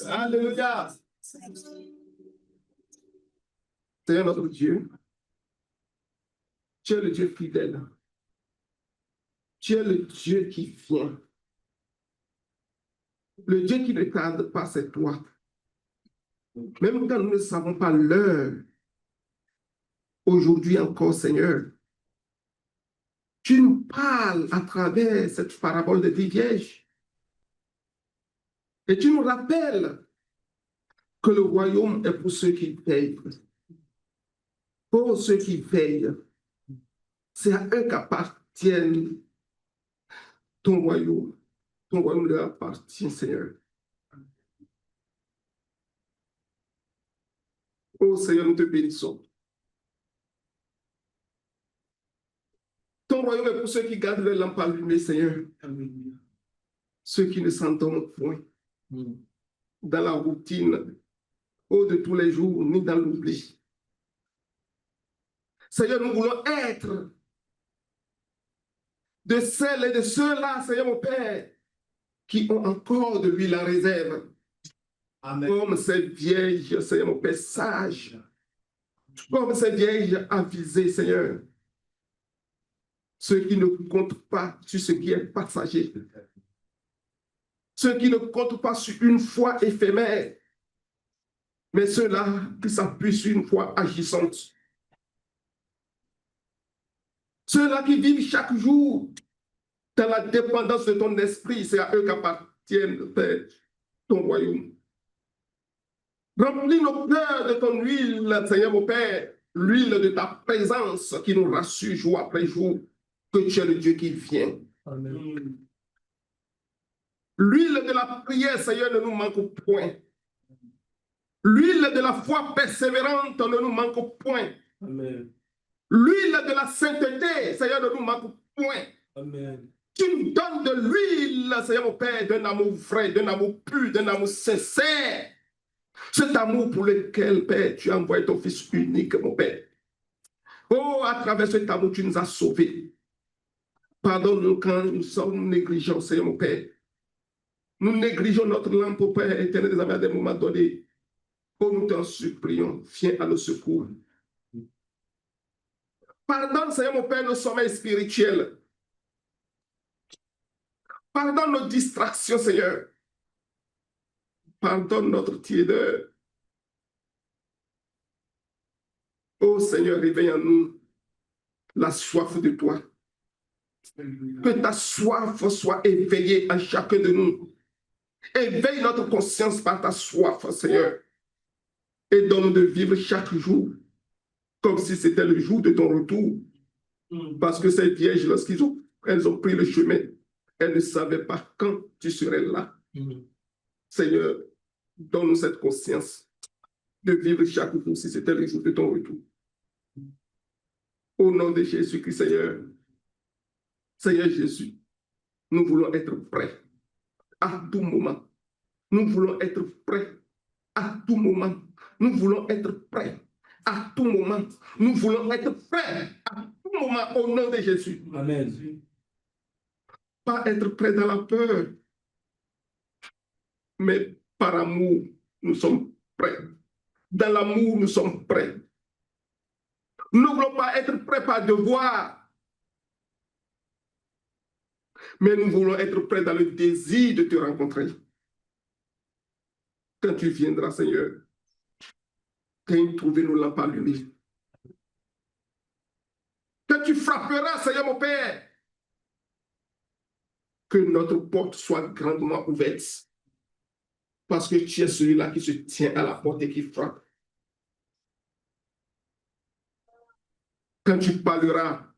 Alléluia. Seigneur notre Dieu, tu es le Dieu fidèle. Tu es le Dieu qui vient. Le Dieu qui ne tarde pas, c'est toi. Même quand nous ne savons pas l'heure, aujourd'hui encore, Seigneur, tu nous parles à travers cette parabole de 10 vierges. Et tu nous rappelles que le royaume est pour ceux qui veillent. Pour ceux qui veillent, c'est à eux qu'appartiennent ton royaume. Ton royaume leur appartient, Seigneur. Oh Seigneur, nous te bénissons. Ton royaume est pour ceux qui gardent leur lampe allumée, Seigneur. Amen. Ceux qui ne s'endorment point dans la routine, de tous les jours, ni dans l'oubli. Seigneur, nous voulons être de celles et de ceux-là, Seigneur mon Père, qui ont encore de lui la réserve. Amen. Comme ces vierges, Seigneur mon Père, sages. Comme ces vierges avisées, Seigneur. Ceux qui ne comptent pas sur ce qui est passager. Ceux qui ne comptent pas sur une foi éphémère. Mais ceux-là qui s'appuient sur une foi agissante. Ceux-là qui vivent chaque jour dans la dépendance de ton esprit, c'est à eux qu'appartiennent, Père, ton royaume. Remplis nos cœurs de ton huile, Seigneur mon Père, l'huile de ta présence qui nous rassure jour après jour que tu es le Dieu qui vient. Amen. L'huile de la prière, Seigneur, ne nous manque point. L'huile de la foi persévérante ne nous manque point. Amen. L'huile de la sainteté, Seigneur, ne nous manque point. Amen. Tu nous donnes de l'huile, Seigneur mon Père, d'un amour vrai, d'un amour pur, d'un amour sincère. Cet amour pour lequel, Père, tu as envoyé ton Fils unique, mon Père. Oh, à travers cet amour, tu nous as sauvés. Pardonne-nous quand nous sommes négligents, Seigneur mon Père. Nous négligeons notre lampe, Père éternel des amis, à des moments donnés. Oh, nous t'en supplions, viens à nos secours. Pardonne, Seigneur mon Père, nos sommeils spirituels. Pardonne nos distractions, Seigneur. Pardonne notre tiédeur. Oh Seigneur, réveille en nous la soif de toi. Que ta soif soit éveillée en chacun de nous. Éveille notre conscience par ta soif, Seigneur. Et donne-nous de vivre chaque jour comme si c'était le jour de ton retour. Parce que ces vierges, lorsqu'elles ont pris le chemin, elles ne savaient pas quand tu serais là. Seigneur, donne-nous cette conscience de vivre chaque jour si c'était le jour de ton retour. Au nom de Jésus-Christ, Seigneur. Seigneur Jésus, nous voulons être prêts à tout moment. Nous voulons être prêts à tout moment. Nous voulons être prêts à tout moment. Nous voulons être prêts à tout moment au nom de Jésus. Amen. Pas être prêts dans la peur, mais par amour, nous sommes prêts. Dans l'amour, nous sommes prêts. Nous ne voulons pas être prêts par devoir, mais nous voulons être prêts dans le désir de te rencontrer. Quand tu viendras, Seigneur, quand trouver nos lampes allumées. Quand tu frapperas, Seigneur mon Père, que notre porte soit grandement ouverte. Parce que tu es celui-là qui se tient à la porte et qui frappe. Quand tu parleras,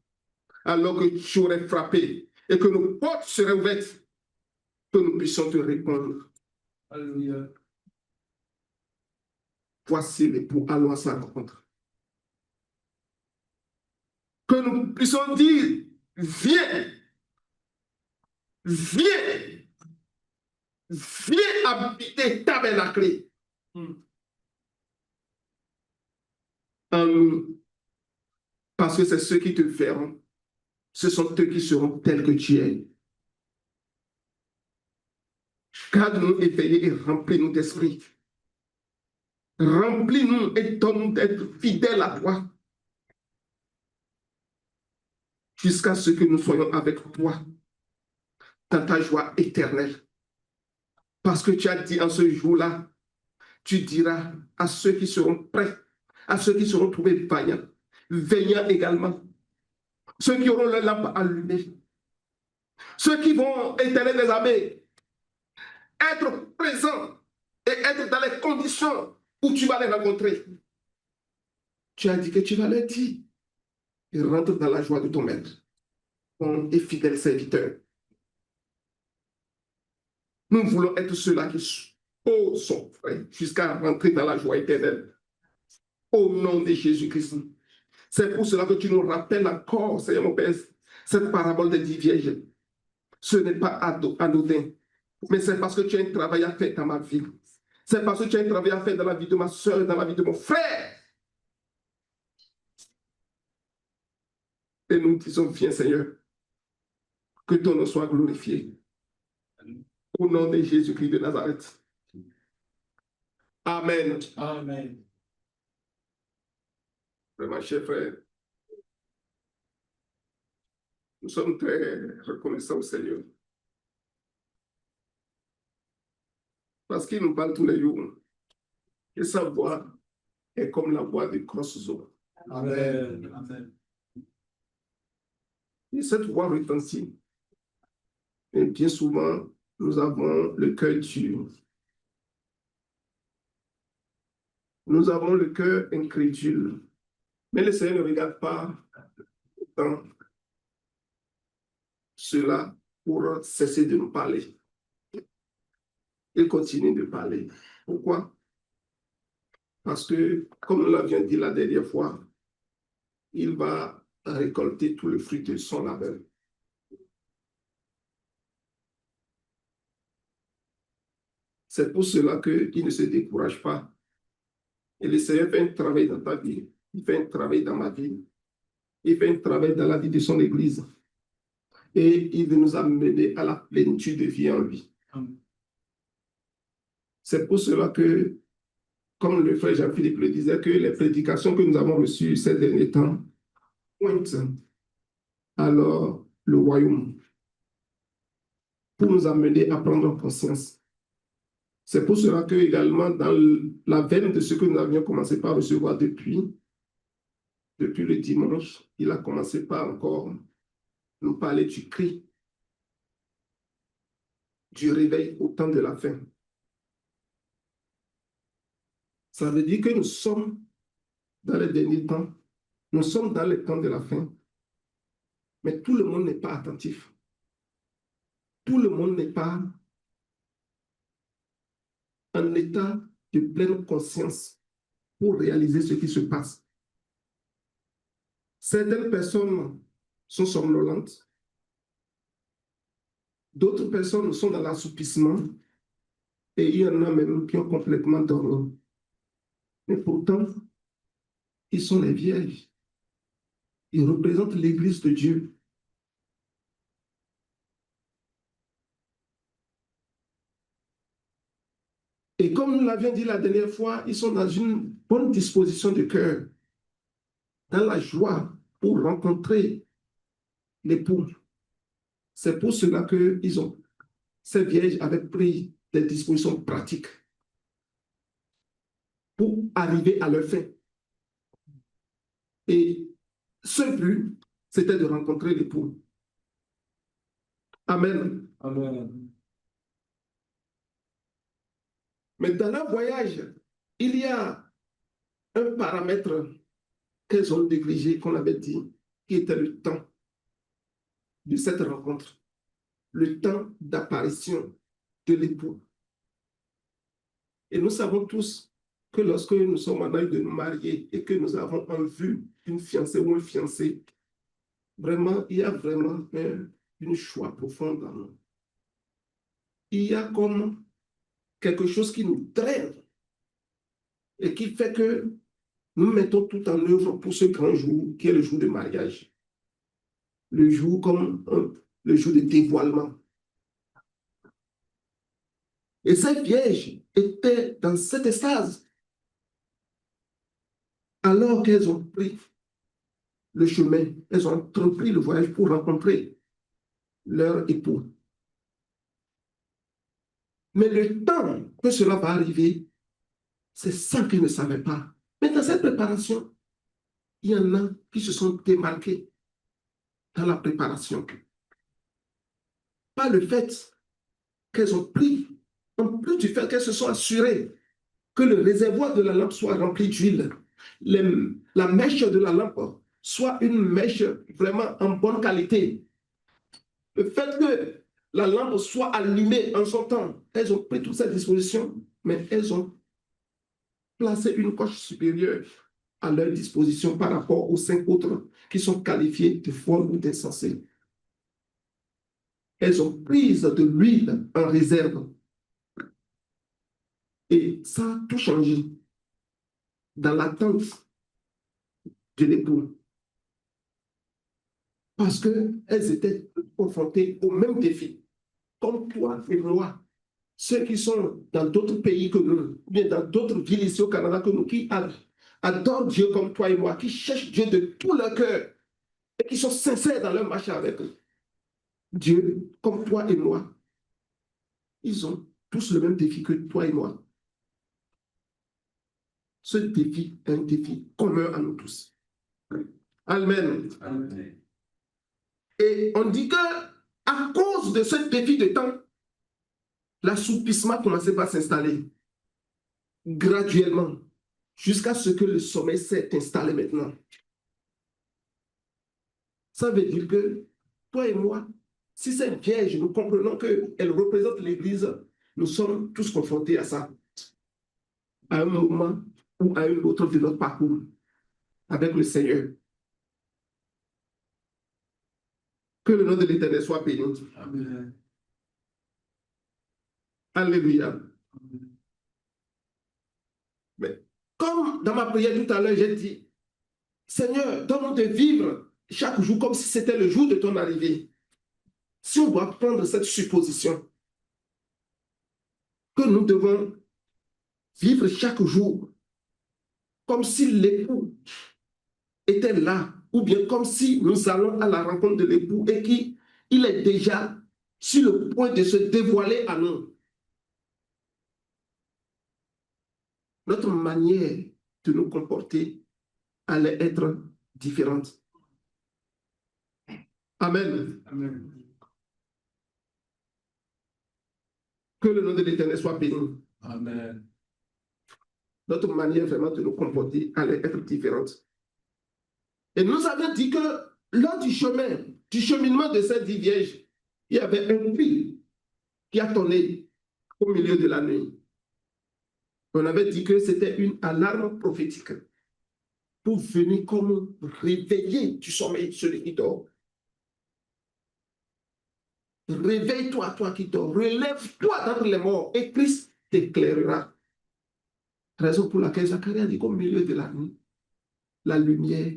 alors que tu aurais frappé et que nos portes seraient ouvertes, que nous puissions te répondre. Alléluia. Voici l'époux, allons à sa rencontre. Que nous puissions dire, viens, viens, viens habiter tabernaclé en nous. Parce que c'est ceux qui te verront, ce sont eux qui seront tels que tu es. Garde-nous éveillés et remplis-nous d'esprit. Remplis-nous et donne-nous d'être fidèles à toi. Jusqu'à ce que nous soyons avec toi dans ta joie éternelle. Parce que tu as dit en ce jour-là, tu diras à ceux qui seront prêts, à ceux qui seront trouvés vaillants, veillants également, ceux qui auront leur lampe allumée, ceux qui vont, Éternel des armées, être présents et être dans les conditions où tu vas les rencontrer. Tu as dit que tu vas leur dire, rentre dans la joie de ton maître, bon et fidèle serviteur. Nous voulons être ceux-là qui sont prêts jusqu'à rentrer dans la joie éternelle. Au nom de Jésus-Christ. C'est pour cela que tu nous rappelles encore, Seigneur mon Père, cette parabole des 10 vierges. Ce n'est pas anodin, mais c'est parce que tu as un travail à faire dans ma vie. C'est parce que tu as un travail à faire dans la vie de ma soeur, dans la vie de mon frère. Et nous disons, viens Seigneur, que ton nom soit glorifié. Au nom de Jésus-Christ de Nazareth. Amen. Amen. Vraiment, cher frère, nous sommes très reconnaissants au Seigneur. Parce qu'il nous parle tous les jours. Et sa voix est comme la voix de grosses eaux. Amen. Amen. Et cette voix retentit. Et bien souvent, nous avons le cœur dur. Nous avons le cœur incrédule. Mais le Seigneur ne regarde pas dans cela pour cesser de nous parler. Il continue de parler. Pourquoi? Parce que, comme nous l'avions dit la dernière fois, il va récolter tout le fruit de son labeur. C'est pour cela qu'il ne se décourage pas. Et le Seigneur fait un travail dans ta vie. Il fait un travail dans ma vie. Il fait un travail dans la vie de son Église. Et il veut nous amener à la plénitude de vie en lui. C'est pour cela que, comme le frère Jean-Philippe le disait, que les prédications que nous avons reçues ces derniers temps pointent alors le royaume pour nous amener à prendre conscience. C'est pour cela que, également, dans la veine de ce que nous avions commencé par recevoir depuis le dimanche, il a commencé par encore nous parler du cri, du réveil au temps de la fin. Ça veut dire que nous sommes dans les derniers temps, nous sommes dans les temps de la fin, mais tout le monde n'est pas attentif. Tout le monde n'est pas en état de pleine conscience pour réaliser ce qui se passe. Certaines personnes sont somnolentes, d'autres personnes sont dans l'assoupissement, et il y en a même qui ont complètement dormi. Mais pourtant, ils sont les vierges. Ils représentent l'Église de Dieu. Et comme nous l'avions dit la dernière fois, ils sont dans une bonne disposition de cœur, dans la joie pour rencontrer l'époux. C'est pour cela que ces vierges avaient pris des dispositions pratiques pour arriver à leur fin. Et ce but, c'était de rencontrer l'époux. Amen. Amen. Mais dans leur voyage, il y a un paramètre qu'elles ont négligé, qu'on avait dit, qui était le temps de cette rencontre, le temps d'apparition de l'époux. Et nous savons tous que lorsque nous sommes en âge de nous marier et que nous avons en vue une fiancée ou un fiancé, vraiment, il y a vraiment une joie profonde dans nous. Il y a comme quelque chose qui nous draine et qui fait que nous mettons tout en œuvre pour ce grand jour qui est le jour de mariage. Le jour comme le jour de dévoilement. Et ces vierges étaient dans cette extase alors qu'elles ont pris le chemin, elles ont entrepris le voyage pour rencontrer leur époux. Mais le temps que cela va arriver, c'est ça qu'ils ne savaient pas. Mais dans cette préparation, il y en a qui se sont démarqués dans la préparation. Pas le fait qu'elles ont pris, en plus du fait qu'elles se sont assurées que le réservoir de la lampe soit rempli d'huile, la mèche de la lampe soit une mèche vraiment en bonne qualité. Le fait que la lampe soit allumée en son temps, elles ont pris toutes ces dispositions, mais elles ont placé une coche supérieure à leur disposition par rapport aux 5 autres qui sont qualifiés de folles ou d'insensés. Elles ont pris de l'huile en réserve. Et ça a tout changé dans l'attente de l'époux. Parce qu'elles étaient confrontées au même défi, comme toi et moi. Ceux qui sont dans d'autres pays que nous, ou bien dans d'autres villes ici au Canada que nous, qui adorent Dieu comme toi et moi, qui cherchent Dieu de tout leur cœur et qui sont sincères dans leur marche avec Dieu, comme toi et moi. Ils ont tous le même défi que toi et moi. Ce défi est un défi commun à nous tous. Amen. Amen. Et on dit que à cause de ce défi de temps, l'assoupissement commençait à s'installer graduellement jusqu'à ce que le sommeil s'est installé maintenant. Ça veut dire que toi et moi, si c'est vierge, nous comprenons qu'elle représente l'Église, nous sommes tous confrontés à ça, à un moment ou à un autre de notre parcours avec le Seigneur. Que le nom de l'Éternel soit béni. Amen. Alléluia. Amen. Mais comme dans ma prière tout à l'heure, j'ai dit, Seigneur, donne-nous de vivre chaque jour comme si c'était le jour de ton arrivée. Si on doit prendre cette supposition que nous devons vivre chaque jour comme si l'époux était là, ou bien comme si nous allons à la rencontre de l'époux et qu'il est déjà sur le point de se dévoiler à nous. Notre manière de nous comporter allait être différente. Amen. Amen. Que le nom de l'Éternel soit béni. Amen. Notre manière vraiment de nous comporter allait être différente. Et nous avons dit que lors du cheminement de cette vie vierge, il y avait un puits qui a tonné au milieu de la nuit. On avait dit que c'était une alarme prophétique pour venir comme réveiller du sommeil celui qui dort. Réveille-toi, toi qui dors, relève-toi d'entre les morts et Christ t'éclairera. Raison pour laquelle Zacharie a dit qu'au milieu de la nuit, la lumière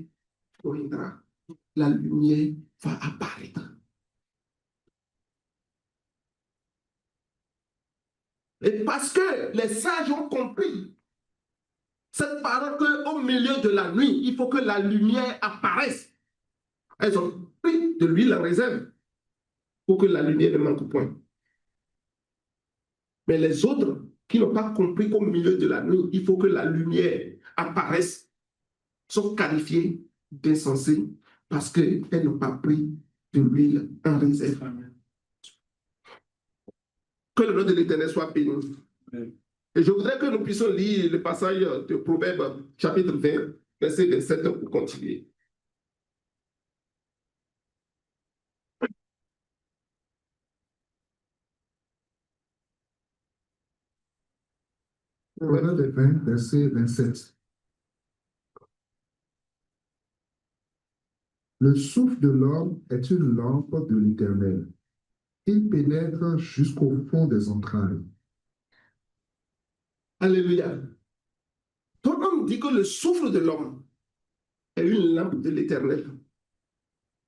viendra, la lumière va apparaître. Et parce que les sages ont compris cette parole qu'au milieu de la nuit, il faut que la lumière apparaisse. Elles ont pris de l'huile en réserve pour que la lumière ne manque point. Mais les autres qui n'ont pas compris qu'au milieu de la nuit, il faut que la lumière apparaisse, sont qualifiés d'insensés parce qu'elles n'ont pas pris de l'huile en réserve. Amen. Que le nom de l'Éternel soit béni. Amen. Et je voudrais que nous puissions lire le passage de Proverbes, chapitre 20, verset 27 pour continuer. Proverbe 20, verset 27. Le souffle de l'homme est une lampe de l'Éternel. Il pénètre jusqu'au fond des entrailles. Alléluia. Donc on dit que le souffle de l'homme est une lampe de l'Éternel.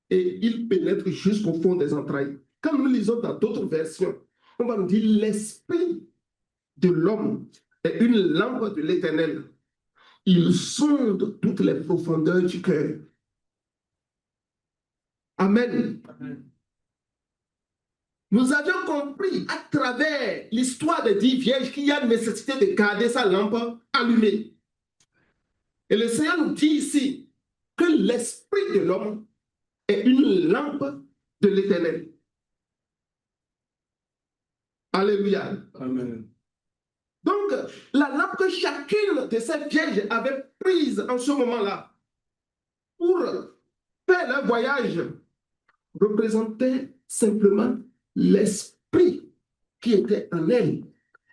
Et il pénètre jusqu'au fond des entrailles. Quand nous lisons dans d'autres versions, on va nous dire l'esprit de l'homme est une lampe de l'Éternel. Il sonde toutes les profondeurs du cœur. Amen. Amen. Nous avions compris à travers l'histoire des 10 vierges qu'il y a nécessité de garder sa lampe allumée. Et le Seigneur nous dit ici que l'esprit de l'homme est une lampe de l'Éternel. Alléluia. Amen. Donc, la lampe que chacune de ces vierges avait prise en ce moment-là pour faire leur voyage représentait simplement l'esprit qui était en elle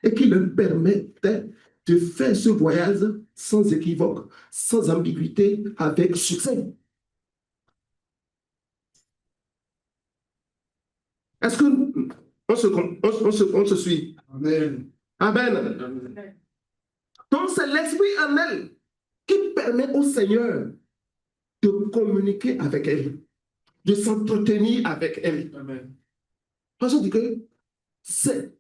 et qui leur permettait de faire ce voyage sans équivoque, sans ambiguïté, avec succès. Est-ce que on se suit? Amen. Amen. Amen. Donc c'est l'esprit en elle qui permet au Seigneur de communiquer avec elle, de s'entretenir avec elle. Amen. Parce qu'on dit que c'est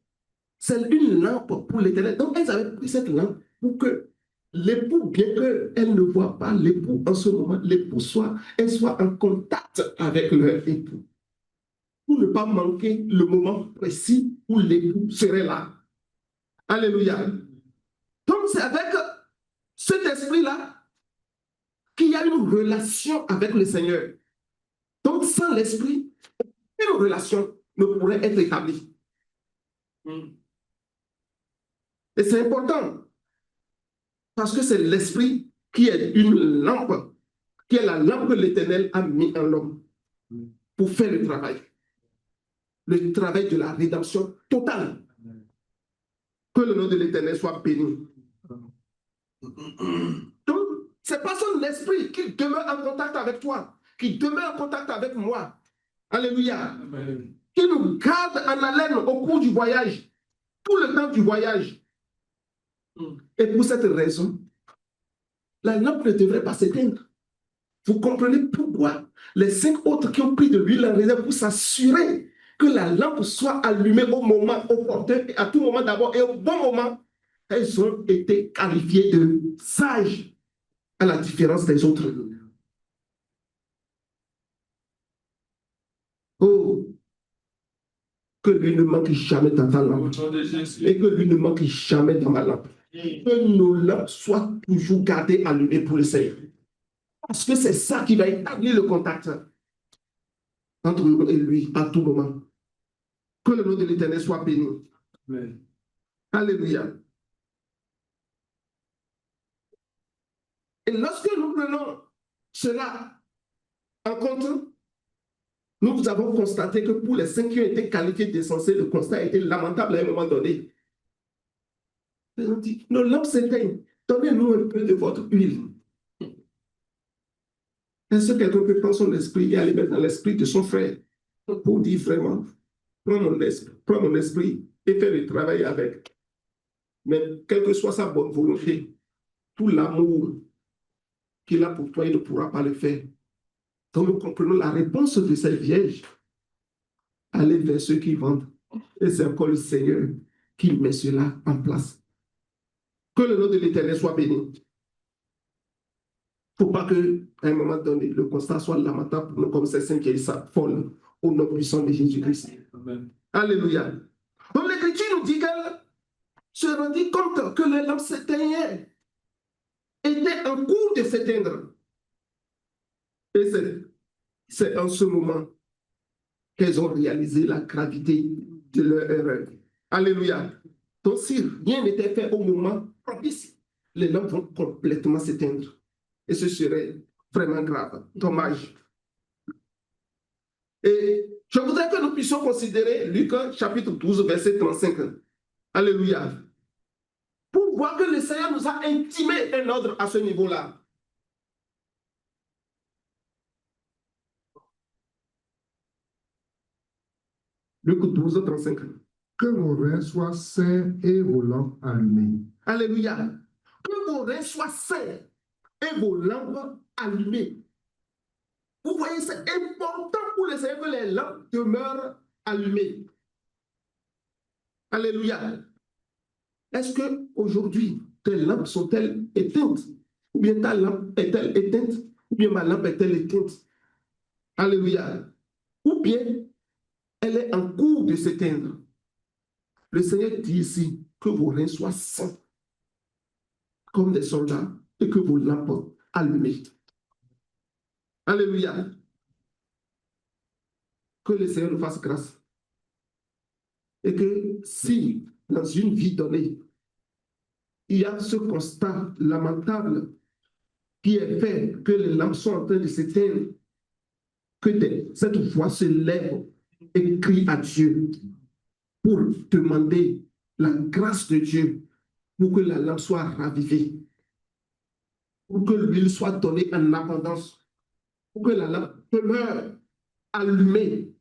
une lampe pour l'Éternel. Donc elles avaient pris cette lampe pour que l'époux, bien qu'elle ne voit pas l'époux en ce moment, l'époux elle soit en contact avec leur époux. Pour ne pas manquer le moment précis où l'époux serait là. Alléluia. Donc c'est avec cet esprit-là qu'il y a une relation avec le Seigneur. Donc sans l'esprit, une relation ne pourrait être établie. Et c'est important parce que c'est l'esprit qui est une lampe, qui est la lampe que l'Éternel a mis en l'homme pour faire le travail de la rédemption totale. Que le nom de l'Éternel soit béni. Donc, c'est pas son esprit qui demeure en contact avec toi, qui demeure en contact avec moi. Alléluia. Amen. Qui nous garde en haleine au cours du voyage, tout le temps du voyage. Et pour cette raison, la lampe ne devrait pas s'éteindre. Vous comprenez pourquoi les 5 autres qui ont pris de l'huile en réserve pour s'assurer que la lampe soit allumée au moment opportun, à tout moment d'abord et au bon moment, elles ont été qualifiées de sages à la différence des autres. Oh, que lui ne manque jamais dans ta lampe et que lui ne manque jamais dans ma lampe. Que nos lampes soient toujours gardées allumées pour le Seigneur. Parce que c'est ça qui va établir le contact entre nous et lui à tout moment. Que le nom de l'Éternel soit béni. Amen. Alléluia. Et lorsque nous prenons cela en compte, nous avons constaté que pour les 5 qui ont été qualifiés d'essentiels, le constat a été lamentable à un moment donné. Ils ont dit, nos lampes s'éteignent, donnez-nous un peu de votre huile. Est-ce que quelqu'un peut prendre son esprit et aller mettre dans l'esprit de son frère pour dire vraiment, prends mon esprit et fais le travail avec. Mais quelle que soit sa bonne volonté, tout l'amour qu'il a pour toi, il ne pourra pas le faire. Donc nous comprenons la réponse de cette vierge. Aller vers ceux qui vendent. Et c'est encore le Seigneur qui met cela en place. Que le nom de l'Éternel soit béni. Il ne faut pas qu'à un moment donné, le constat soit lamentable pour nous comme ces 5 vieilles folles au nom puissant de Jésus-Christ. Alléluia. Donc l'Écriture nous dit qu'elle se rendit compte que les lampes s'éteignaient, étaient en cours de s'éteindre. Et c'est en ce moment qu'elles ont réalisé la gravité de leur erreur. Alléluia. Donc si rien n'était fait au moment propice, les lampes vont complètement s'éteindre. Et ce serait vraiment grave. Dommage. Et je voudrais que nous puissions considérer Luc chapitre 12, verset 35. Alléluia. Pour voir que le Seigneur nous a intimé un ordre à ce niveau-là. Luc 12, 35. Que vos reins soient sains et vos lampes allumées. Alléluia. Que vos reins soient sains et vos lampes allumées. Vous voyez, c'est important pour le Seigneur que les lampes demeurent allumées. Alléluia. est-ce qu'aujourd'hui, tes lampes sont-elles éteintes? Ou bien ta lampe est-elle éteinte? Ou bien ma lampe est-elle éteinte? Alléluia. Ou bien elle est en cours de s'éteindre. Le Seigneur dit ici que vos reins soient saints comme des soldats et que vos lampes allumées. Alléluia. Que le Seigneur nous fasse grâce. Et que si, dans une vie donnée, il y a ce constat lamentable qui est fait que les lampes sont en train de s'éteindre, que cette voix se lève et crie à Dieu pour demander la grâce de Dieu pour que la lampe soit ravivée, pour que l'huile soit donnée en abondance, pour que la lampe demeure allumée,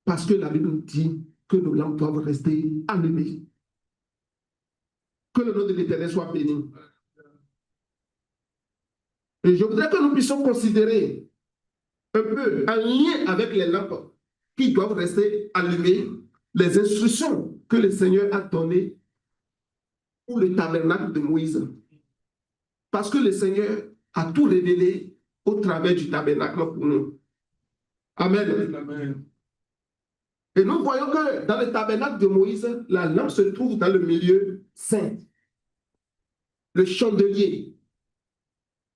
parce que la Bible nous dit que nos lampes doivent rester allumées. Que le nom de l'Éternel soit béni. Et je voudrais que nous puissions considérer un peu, en lien avec les lampes qui doivent rester allumées, les instructions que le Seigneur a données pour le tabernacle de Moïse. Parce que le Seigneur a tout révélé au travers du tabernacle pour nous. Amen. Amen. Et nous voyons que dans le tabernacle de Moïse, la lampe se trouve dans le milieu saint. Le chandelier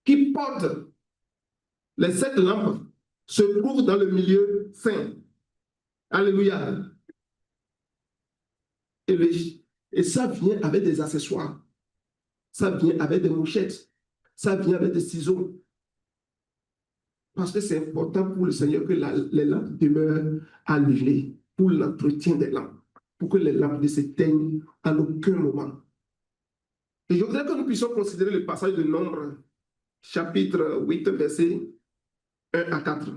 qui porte les 7 lampes se trouve dans le milieu saint. Alléluia. Et ça vient avec des accessoires. Ça vient avec des mouchettes. Ça vient avec des ciseaux. Parce que c'est important pour le Seigneur que les lampes demeurent allumées pour l'entretien des lampes, pour que les lampes ne s'éteignent à aucun moment. Et je voudrais que nous puissions considérer le passage de Nombre, chapitre 8, versets 1 à 4.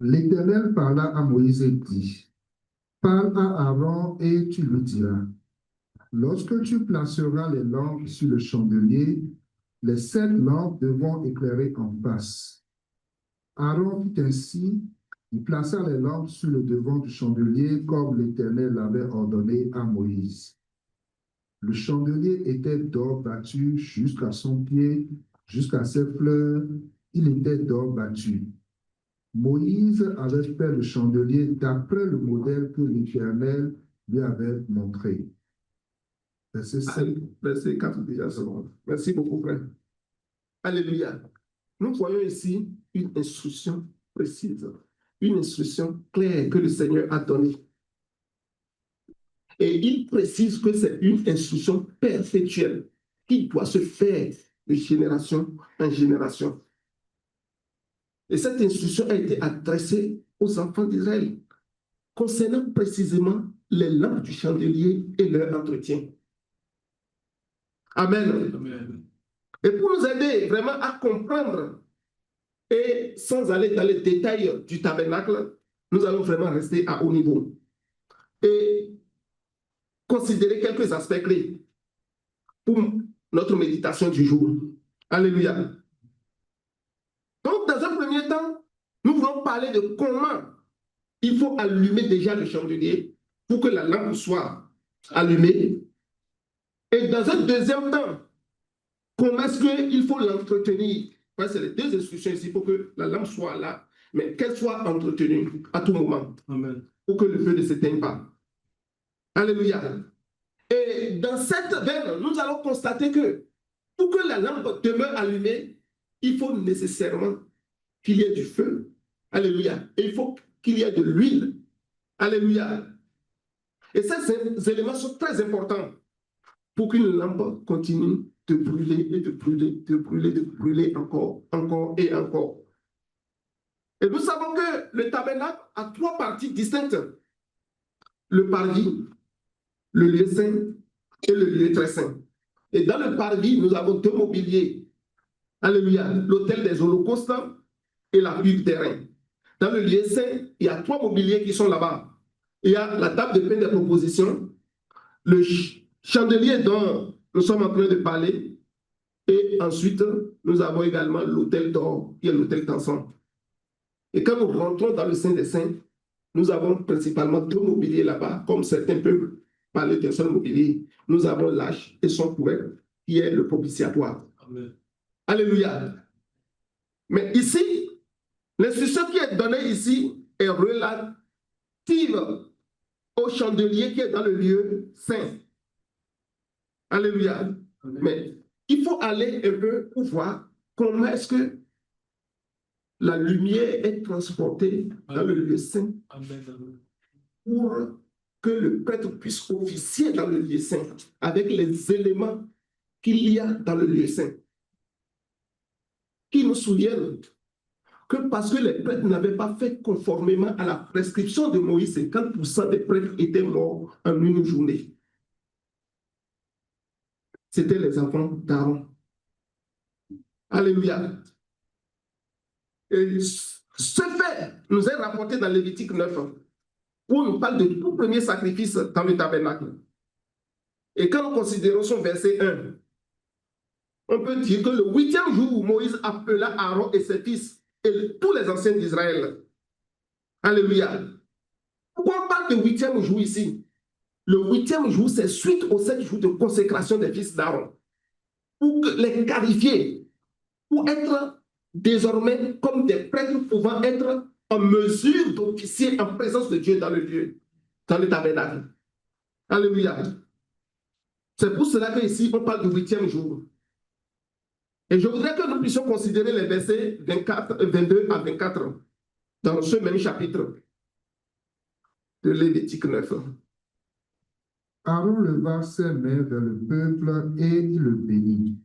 L'Éternel parla à Moïse et dit, parle à Aaron et tu lui diras, lorsque tu placeras les lampes sur le chandelier, les 7 lampes devront éclairer en face. Aaron fit ainsi, il plaça les lampes sur le devant du chandelier comme l'Éternel l'avait ordonné à Moïse. Le chandelier était d'or battu jusqu'à son pied, jusqu'à ses fleurs, il était d'or battu. Moïse avait fait le chandelier d'après le modèle que l'Éternel lui avait montré. Verset 7. Verset 4 déjà, seconde. Merci beaucoup, frère. Alléluia. Nous voyons ici une instruction précise, une instruction claire que le Seigneur a donnée. Et il précise que c'est une instruction perpétuelle qui doit se faire de génération en génération. Et cette instruction a été adressée aux enfants d'Israël concernant précisément les lampes du chandelier et leur entretien. Amen. Amen. Et pour nous aider vraiment à comprendre et sans aller dans les détails du tabernacle, nous allons vraiment rester à haut niveau et considérer quelques aspects clés pour notre méditation du jour. Alléluia. Donc, dans un premier temps, nous voulons parler de comment il faut allumer déjà le chandelier pour que la lampe soit allumée. Et dans un deuxième temps, comment est-ce qu'il faut l'entretenir? C'est les 2 instructions ici pour que la lampe soit là, mais qu'elle soit entretenue à tout moment. Amen. Pour que le feu ne s'éteigne pas. Alléluia. Et dans cette veine, nous allons constater que pour que la lampe demeure allumée, il faut nécessairement qu'il y ait du feu. Alléluia. Et il faut qu'il y ait de l'huile. Alléluia. Et ces éléments sont très importants pour qu'une lampe continue de brûler et de brûler, de brûler, de brûler encore, encore et encore. Et nous savons que le tabernacle a 3 parties distinctes. Le parvis, le lieu saint et le lieu très saint. Et dans le parvis, nous avons 2 mobiliers. Alléluia. L'autel des holocaustes et la cuve des reins. Dans le lieu saint, il y a 3 mobiliers qui sont là-bas. Il y a la table de pain des propositions, le chandelier dont nous sommes en train de parler, et ensuite, nous avons également l'autel d'or, qui est l'autel d'encens. Et quand nous rentrons dans le Saint des Saints, nous avons principalement deux mobiliers là-bas, comme certains peuvent parler d'un seul mobilier. Nous avons l'arche et son couvercle, qui est le propitiatoire. Amen. Alléluia. Mais ici, l'instruction qui est donnée ici est relative au chandelier qui est dans le lieu saint. Alléluia. Amen. Mais il faut aller un peu pour voir comment est-ce que la lumière est transportée dans le lieu saint Amen. pour que le prêtre puisse officier dans le lieu saint avec les éléments qu'il y a dans le lieu saint. Qui nous souviennent que parce que les prêtres n'avaient pas fait conformément à la prescription de Moïse, 50% des prêtres étaient morts en une journée. C'était les enfants d'Aaron. Alléluia. Et ce fait nous est rapporté dans Lévitique 9, où on nous parle de tout premier sacrifice dans le tabernacle. Et quand nous considérons son verset 1, on peut dire que le 8e jour, Moïse appela Aaron et ses fils et tous les anciens d'Israël. Alléluia. Pourquoi on parle de 8e jour ici? Le 8e jour, c'est suite aux 7 jours de consécration des fils d'Aaron. Pour les qualifier, pour être désormais comme des prêtres pouvant être en mesure d'officier en présence de Dieu dans le lieu, dans le tabernacle. Alléluia. C'est pour cela qu'ici, on parle du 8e jour. Et je voudrais que nous puissions considérer les versets 22 à 24 dans ce même chapitre de Lévitique 9. Aaron leva ses mains vers le peuple et il le bénit.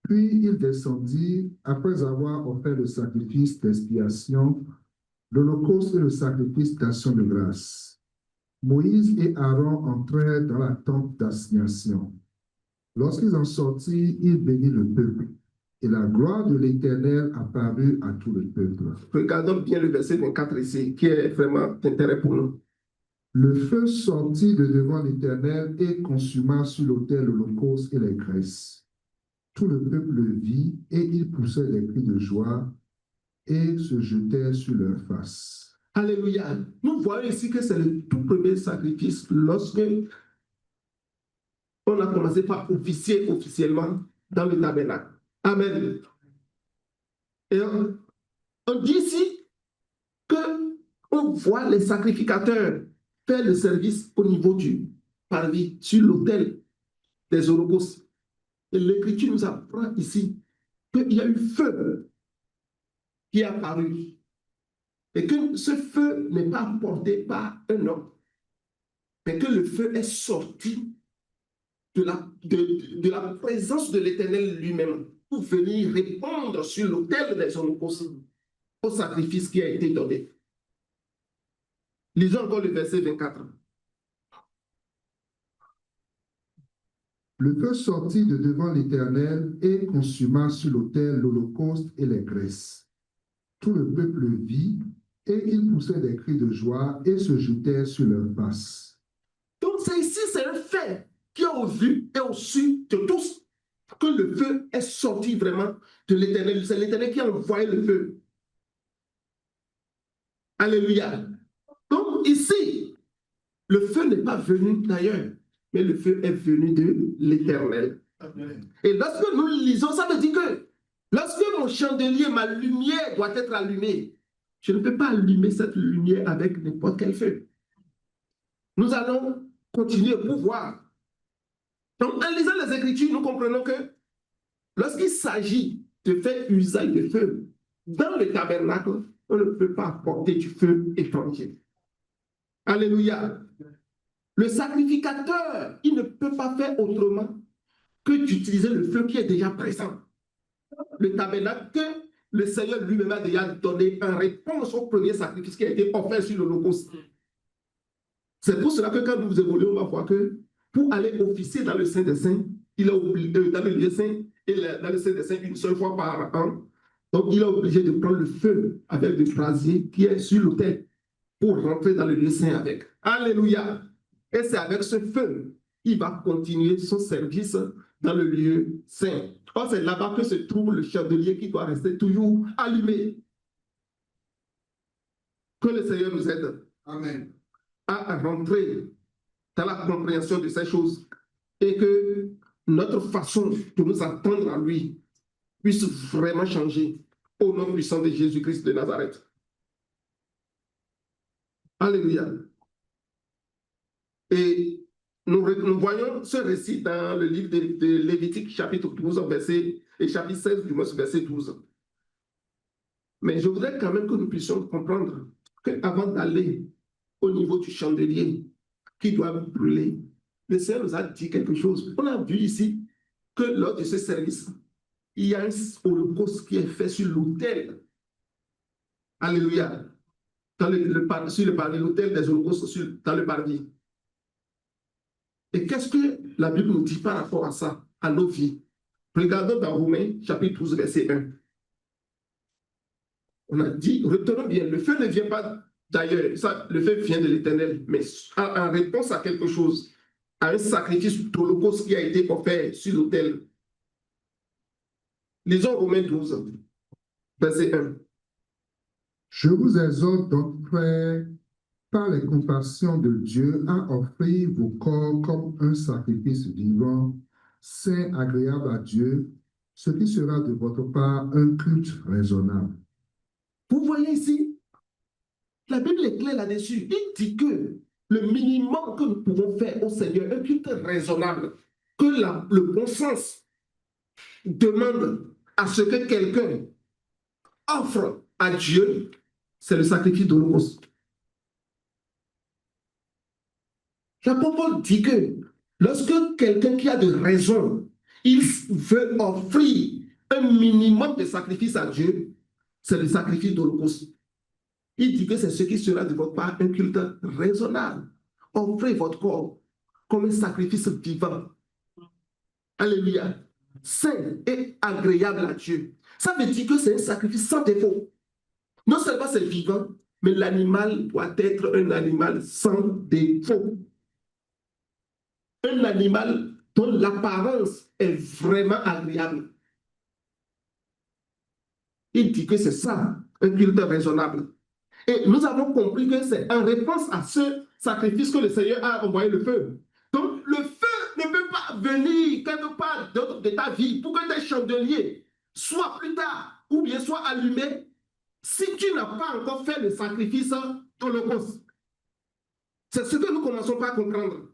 Puis il descendit, après avoir offert le sacrifice d'expiation, l'holocauste et le sacrifice d'action de grâce. Moïse et Aaron entrèrent dans la tente d'assignation. Lorsqu'ils en sortirent, il bénit le peuple. Et la gloire de l'Éternel apparut à tout le peuple. Regardons bien le verset 24 ici, qui est vraiment d'intérêt pour nous. Le feu sortit de devant l'Éternel et consuma sur l'autel l'holocauste et les graisses. Tout le peuple le vit et ils poussaient des cris de joie et se jetaient sur leur face. Alléluia. Nous voyons ici que c'est le tout premier sacrifice lorsque on a commencé par officier officiellement dans le tabernacle. Amen. Et on dit ici qu'on voit les sacrificateurs faire le service au niveau du parvis, sur l'autel des holocaustes. Et l'Écriture nous apprend ici qu'il y a eu feu qui est apparu. Et que ce feu n'est pas porté par un homme, mais que le feu est sorti de la présence de l'Éternel lui-même pour venir répondre sur l'autel des holocaustes au sacrifice qui a été donné. Lisons encore le verset 24. Le feu sortit de devant l'Éternel et consuma sur l'autel l'holocauste et les graisses. Tout le peuple le vit et ils poussaient des cris de joie et se jetaient sur leurs faces. Donc c'est un fait qui est au vu et au su de tous que le feu est sorti vraiment de l'Éternel. C'est l'Éternel qui a envoyé le feu. Alléluia. Donc ici, le feu n'est pas venu d'ailleurs, mais le feu est venu de l'Éternel. Et lorsque nous lisons, ça veut dire que lorsque mon chandelier, ma lumière doit être allumée, je ne peux pas allumer cette lumière avec n'importe quel feu. Nous allons continuer pour voir. Donc, en lisant les Écritures, nous comprenons que lorsqu'il s'agit de faire usage de feu dans le tabernacle, on ne peut pas apporter du feu étranger. Alléluia. Le sacrificateur, il ne peut pas faire autrement que d'utiliser le feu qui est déjà présent. Le tabernacle que le Seigneur lui-même a déjà donné en réponse au premier sacrifice qui a été offert sur l'Holocauste. C'est pour cela que quand nous évoluons, on va voir que pour aller officier dans le Saint des Saints, il est obligé, dans le lieu saint et dans le Saint des Saints une seule fois par an. Donc il est obligé de prendre le feu avec le brasier qui est sur l'autel pour rentrer dans le lieu saint avec. Alléluia. Et c'est avec ce feu qu'il va continuer son service dans le lieu saint. Or, c'est là-bas que se trouve le chandelier qui doit rester toujours allumé. Que le Seigneur nous aide. Amen. à rentrer dans la compréhension de ces choses et que notre façon de nous attendre à lui puisse vraiment changer au nom puissant de Jésus-Christ de Nazareth. Alléluia. Et nous voyons ce récit dans le livre de Lévitique, chapitre 12, verset, et chapitre 16, du moins, verset 12. Mais je voudrais quand même que nous puissions comprendre qu'avant d'aller au niveau du chandelier qui doit brûler, le Seigneur nous a dit quelque chose. On a vu ici que lors de ce service, il y a un holocauste qui est fait sur l'autel. Alléluia. Sur l'autel des holocaustes dans le parvis. Et qu'est-ce que la Bible nous dit par rapport à ça, à nos vies? Regardons dans Romains, chapitre 12, verset 1. On a dit, retenons bien, le feu ne vient pas d'ailleurs, le feu vient de l'Éternel, mais en réponse à quelque chose, à un sacrifice d'holocauste qui a été offert sur l'autel. Lisons Romains 12, verset 1. Je vous exhorte donc, frères, par les compassions de Dieu, à offrir vos corps comme un sacrifice vivant, saint, agréable à Dieu, ce qui sera de votre part un culte raisonnable. Vous voyez ici, la Bible est claire là-dessus. Il dit que le minimum que nous pouvons faire au Seigneur, un culte raisonnable, que le bon sens demande à ce que quelqu'un offre à Dieu, c'est le sacrifice d'holocauste. L'apôtre Paul dit que lorsque quelqu'un qui a de raison, il veut offrir un minimum de sacrifice à Dieu, c'est le sacrifice d'holocauste. Il dit que c'est ce qui sera de votre part un culte raisonnable. Offrez votre corps comme un sacrifice vivant. Alléluia. Saint et agréable à Dieu. Ça veut dire que c'est un sacrifice sans défaut. Non seulement c'est vivant, mais l'animal doit être un animal sans défaut. Un animal dont l'apparence est vraiment agréable. Il dit que c'est ça, un culte raisonnable. Et nous avons compris que c'est en réponse à ce sacrifice que le Seigneur a envoyé le feu. Donc, le feu ne peut pas venir quelque part de ta vie pour que tes chandeliers soient plus tard ou bien soient allumés si tu n'as pas encore fait le sacrifice d'holocauste. C'est ce que nous commençons par comprendre.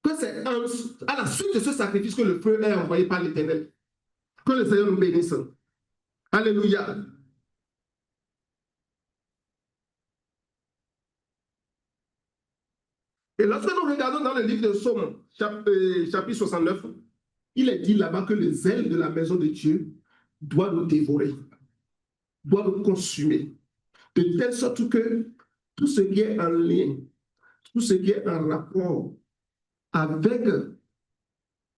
Que c'est à la suite de ce sacrifice que le feu est envoyé par l'Éternel. Que le Seigneur nous bénisse. Alléluia. Et lorsque nous regardons dans le livre de Psaume, chapitre 69, il est dit là-bas que les ailes de la maison de Dieu doivent nous dévorer, doivent nous consumer, de telle sorte que tout ce qui est en lien, tout ce qui est en rapport avec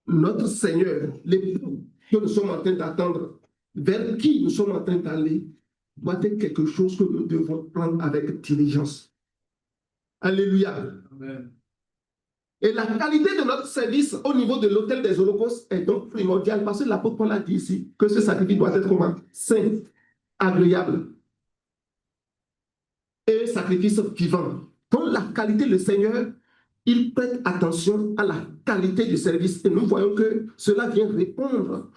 notre Seigneur, l'époux que nous sommes en train d'attendre, vers qui nous sommes en train d'aller, doit être quelque chose que nous devons prendre avec diligence. Alléluia. Amen. Et la qualité de notre service au niveau de l'autel des holocaustes est donc primordiale parce que l'apôtre Paul a dit ici que ce sacrifice doit être comment? Saint, agréable et sacrifice vivant. Donc la qualité, le Seigneur, il prête attention à la qualité du service et nous voyons que cela vient répondre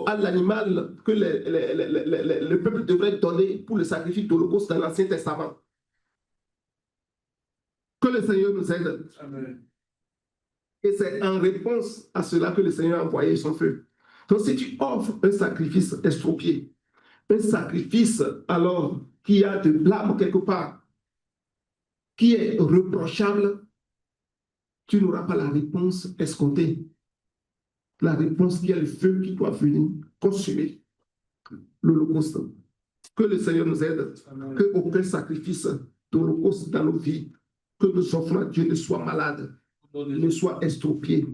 à l'animal que le peuple devrait donner pour le sacrifice d'holocauste dans l'Ancien Testament. Que le Seigneur nous aide. Amen. Et c'est en réponse à cela que le Seigneur a envoyé son feu. Donc si tu offres un sacrifice estropié, un sacrifice alors qui a de blâme quelque part, qui est reprochable, tu n'auras pas la réponse escomptée. La réponse qui est le feu qui doit venir consumer l'holocauste. Que le Seigneur nous aide, qu'aucun sacrifice d'holocauste dans nos vies, que nous offrons à Dieu ne soit malade, ne soit estropié,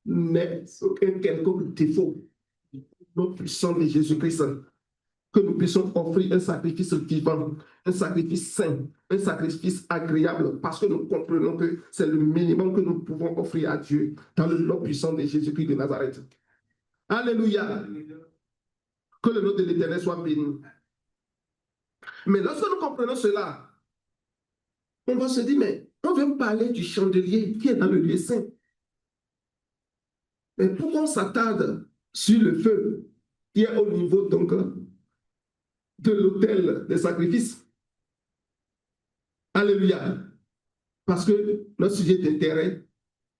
mais aucun quelconque défaut, non puissant de Jésus-Christ, que nous puissions offrir un sacrifice vivant, un sacrifice saint, un sacrifice agréable, parce que nous comprenons que c'est le minimum que nous pouvons offrir à Dieu dans le nom puissant de Jésus-Christ de Nazareth. Alléluia. Que le nom de l'Éternel soit béni. Mais lorsque nous comprenons cela, On va se dire, mais on veut me parler du chandelier qui est dans le lieu saint. Mais pourquoi on s'attarde sur le feu qui est au niveau donc de l'autel des sacrifices? Alléluia. Parce que notre sujet d'intérêt,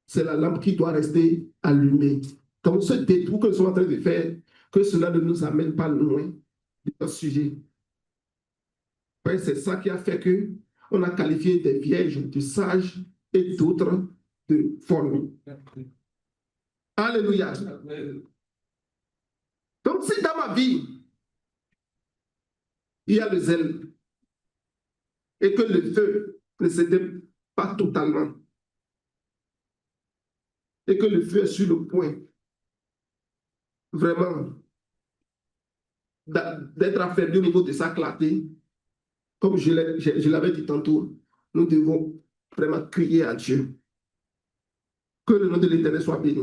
c'est la lampe qui doit rester allumée. Donc ce détour que nous sommes en train de faire, que cela ne nous amène pas loin de notre sujet. C'est ça qui a fait que on a qualifié des vierges de sages et d'autres de folles. Alléluia. Donc si dans ma vie, il y a le zèle et que le feu ne s'éteint pas totalement et que le feu est sur le point vraiment d'être affaibli au niveau de sa clarté, comme je l'avais dit tantôt, nous devons vraiment crier à Dieu. Que le nom de l'Éternel soit béni.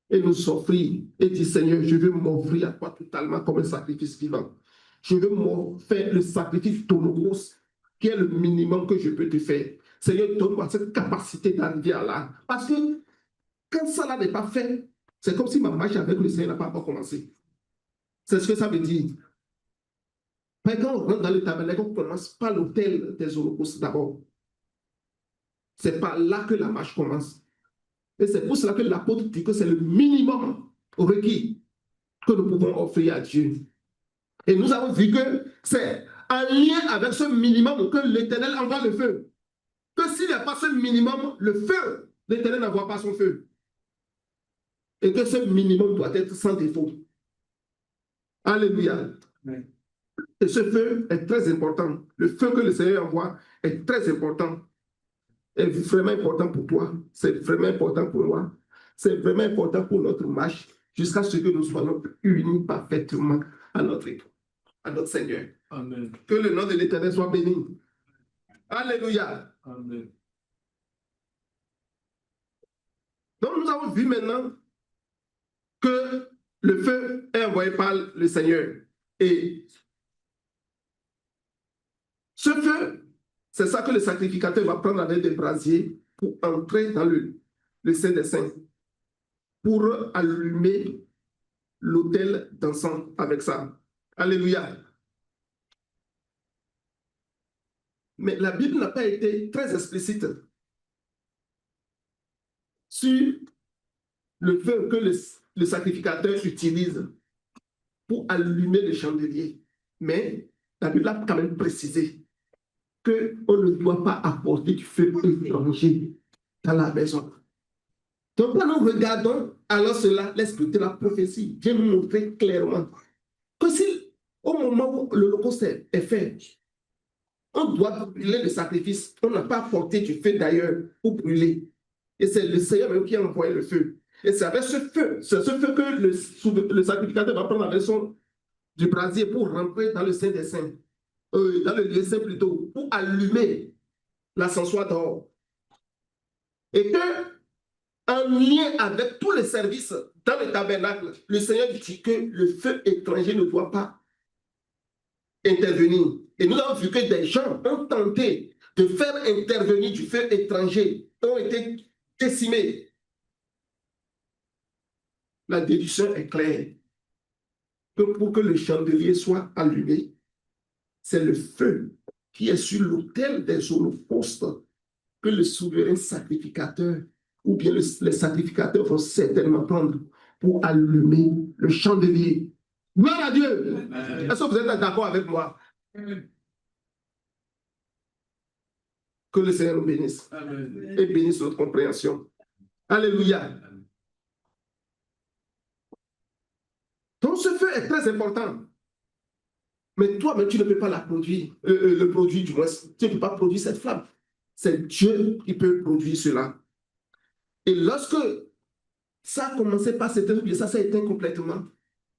Et nous offrir et dire, Seigneur, je veux m'offrir à toi totalement comme un sacrifice vivant. Je veux faire le sacrifice d'holocauste, qui est le minimum que je peux te faire. Seigneur, donne-moi cette capacité d'arriver à là. Parce que quand ça là n'est pas fait, c'est comme si ma marche avec le Seigneur n'a pas encore commencé. C'est ce que ça veut dire. Mais quand on rentre dans le tabernacle, on commence par l'autel des holocaustes d'abord. C'est par là que la marche commence. Et c'est pour cela que l'apôtre dit que c'est le minimum requis que nous pouvons offrir à Dieu. Et nous avons vu que c'est en lien avec ce minimum que l'Éternel envoie le feu. Que s'il n'y a pas ce minimum, le feu, l'Éternel n'envoie pas son feu. Et que ce minimum doit être sans défaut. Alléluia. Oui. Et ce feu est très important. Le feu que le Seigneur envoie est très important. Est vraiment important pour toi. C'est vraiment important pour moi. C'est vraiment important pour notre marche jusqu'à ce que nous soyons unis parfaitement à notre Seigneur. Amen. Que le nom de l'Éternel soit béni. Alléluia. Amen. Donc nous avons vu maintenant que le feu est envoyé par le Seigneur. Et ce feu, c'est ça que le sacrificateur va prendre avec des brasiers pour entrer dans le Saint des Saints, pour allumer l'autel d'encens avec ça. Alléluia. Mais la Bible n'a pas été très explicite sur le feu que le sacrificateur utilise pour allumer le chandelier. Mais la Bible a quand même précisé qu'on ne doit pas apporter du feu étranger dans la maison. Donc, quand nous regardons, alors cela laisse de la prophétie vient nous montrer clairement que si, au moment où l'holocauste est fait, on doit brûler le sacrifice, on n'a pas apporté du feu d'ailleurs pour brûler. Et c'est le Seigneur même qui a envoyé le feu. Et c'est avec ce feu, c'est ce feu que le sacrificateur va prendre avec du brasier pour rentrer dans le Saint des Saints, dans le lieu saint plutôt, pour allumer l'encensoir d'or. Et que, en lien avec tous les services dans le tabernacle, le Seigneur dit que le feu étranger ne doit pas intervenir. Et nous avons vu que des gens ont tenté de faire intervenir du feu étranger, ont été décimés. La déduction est claire. Que pour que le chandelier soit allumé, c'est le feu qui est sur l'autel des holocaustes que le souverain sacrificateur ou bien les sacrificateurs vont certainement prendre pour allumer le chandelier. Gloire à Dieu. Est-ce que vous êtes d'accord avec moi? Que le Seigneur nous bénisse. Amen. Et bénisse notre compréhension. Alléluia. Donc ce feu est très important. Mais toi-même, tu ne peux pas la produire, le produire du moins. Tu ne peux pas produire cette flamme. C'est Dieu qui peut produire cela. Et lorsque ça a commencé par s'éteindre, ça s'est éteint complètement,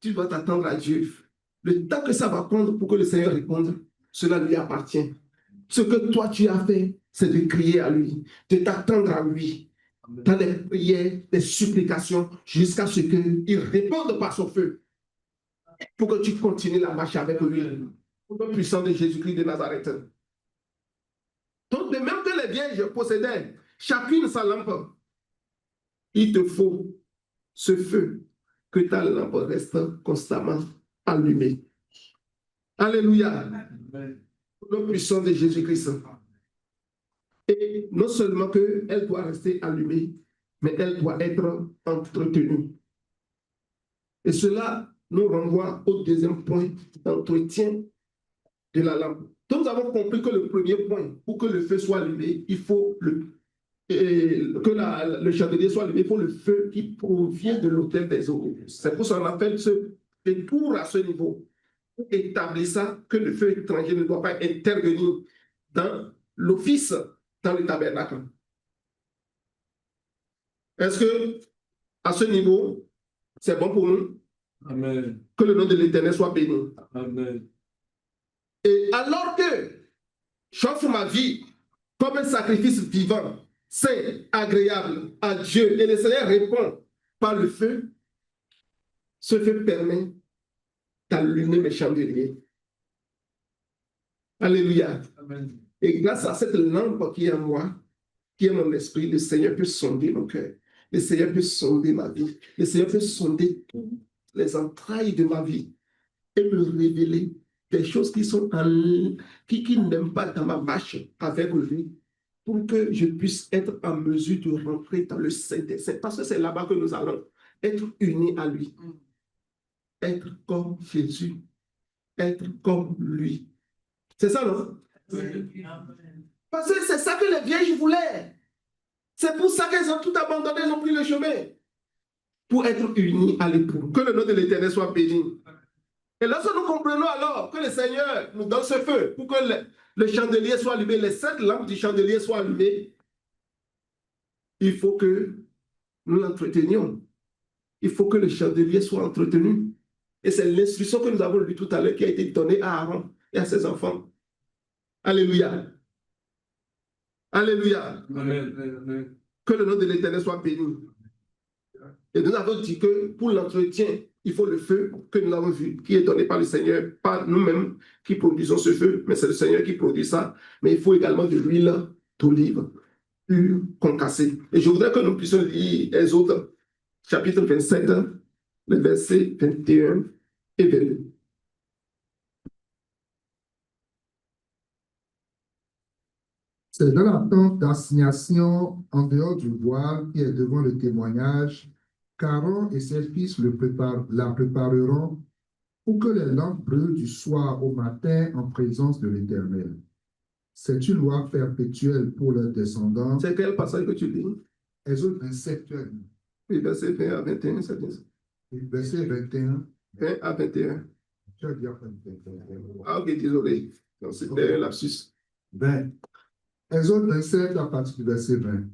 tu dois t'attendre à Dieu. Le temps que ça va prendre pour que le Seigneur réponde, cela lui appartient. Ce que toi tu as fait, c'est de crier à lui, de t'attendre à lui, dans les prières, les supplications, jusqu'à ce qu'il réponde par son feu, pour que tu continues la marche avec lui. Au nom puissant de Jésus-Christ de Nazareth. Donc, de même que les vierges possédaient chacune sa lampe, il te faut ce feu, que ta lampe reste constamment allumée. Alléluia. Amen. Le puissant de Jésus-Christ. Et non seulement qu'elle doit rester allumée, mais elle doit être entretenue. Et cela nous renvoie au deuxième point d'entretien de la lampe. Donc, nous avons compris que le premier point, pour que le feu soit allumé, il faut que le chandelier soit allumé, il faut le feu qui provient de l'autel des eaux. C'est pour ça qu'on appelle ce détour à ce niveau. Pour établir ça, que le feu étranger ne doit pas intervenir dans l'office, dans le tabernacle. Est-ce que, à ce niveau, c'est bon pour nous? Amen. Que le nom de l'Éternel soit béni. Amen. Et alors que j'offre ma vie comme un sacrifice vivant, saint, agréable à Dieu, et le Seigneur répond par le feu, ce feu permet d'allumer mes chandeliers. Alléluia. Amen. Et grâce à cette lampe qui est en moi, qui est mon esprit, le Seigneur peut sonder mon cœur. Le Seigneur peut sonder ma vie. Le Seigneur peut sonder toutes les entrailles de ma vie et me révéler des choses qui sont qui n'aiment pas dans ma marche avec lui, pour que je puisse être en mesure de rentrer dans le Saint-Saint. Parce que c'est là-bas que nous allons être unis à lui. Être comme Jésus. Être comme lui. C'est ça, non? Parce que c'est ça que les vierges voulaient. C'est pour ça qu'elles ont tout abandonné, elles ont pris le chemin. Pour être unis à l'époux. Que le nom de l'Éternel soit béni. Et lorsque nous comprenons alors que le Seigneur nous donne ce feu pour que le chandelier soit allumé, les 7 lampes du chandelier soient allumées, il faut que nous l'entretenions. Il faut que le chandelier soit entretenu. Et c'est l'instruction que nous avons lue tout à l'heure qui a été donnée à Aaron et à ses enfants. Alléluia. Alléluia. Amen. Amen. Que le nom de l'Éternel soit béni. Et nous avons dit que pour l'entretien, il faut le feu que nous avons vu, qui est donné par le Seigneur, pas nous-mêmes qui produisons ce feu, mais c'est le Seigneur qui produit ça. Mais il faut également de l'huile d'olive pure, concassée. Et je voudrais que nous puissions lire Exode, chapitre 27, les versets 21 et 22. C'est dans la tente d'assignation en dehors du voile qui est devant le témoignage qu'Aaron et ses fils la prépareront pour que les lampes brûlent du soir au matin en présence de l'Éternel. C'est une loi perpétuelle pour leurs descendants. C'est quel passage que tu lis? Exode 27, Oui, verset 20 à 21, c'est bien ça. verset 21. 20 à 21. Tu as dit après 21. Ah, ok, désolé. Donc, c'était un lapsus. 20. Exode 27 à partir du verset 20.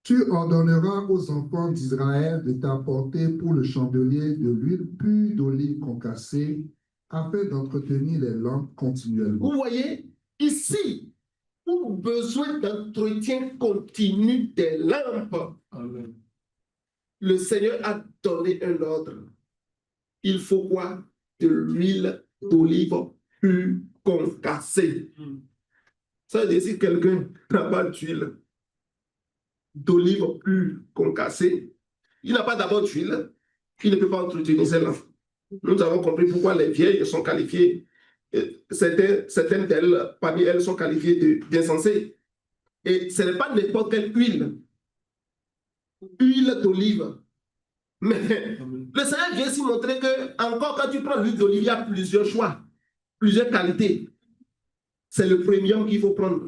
Tu ordonneras aux enfants d'Israël de t'apporter pour le chandelier de l'huile pure d'olive concassée afin d'entretenir les lampes continuellement. Vous voyez, ici, pour besoin d'entretien continu des lampes, Amen. le Seigneur a donné un ordre. Il faut quoi? De l'huile d'olive pure concassée. Ça veut dire si quelqu'un n'a pas d'huile d'olive pure concassée, il n'a pas d'abord d'huile, il ne peut pas entretenir ses lampes. Nous avons compris pourquoi les vieilles sont qualifiées, certaines d'elles, parmi elles, sont qualifiées d'insensées. Et ce n'est pas n'importe quelle huile d'olive. Mais le Seigneur vient ici montrer que, encore quand tu prends l'huile d'olive, il y a plusieurs choix, plusieurs qualités. C'est le premium qu'il faut prendre.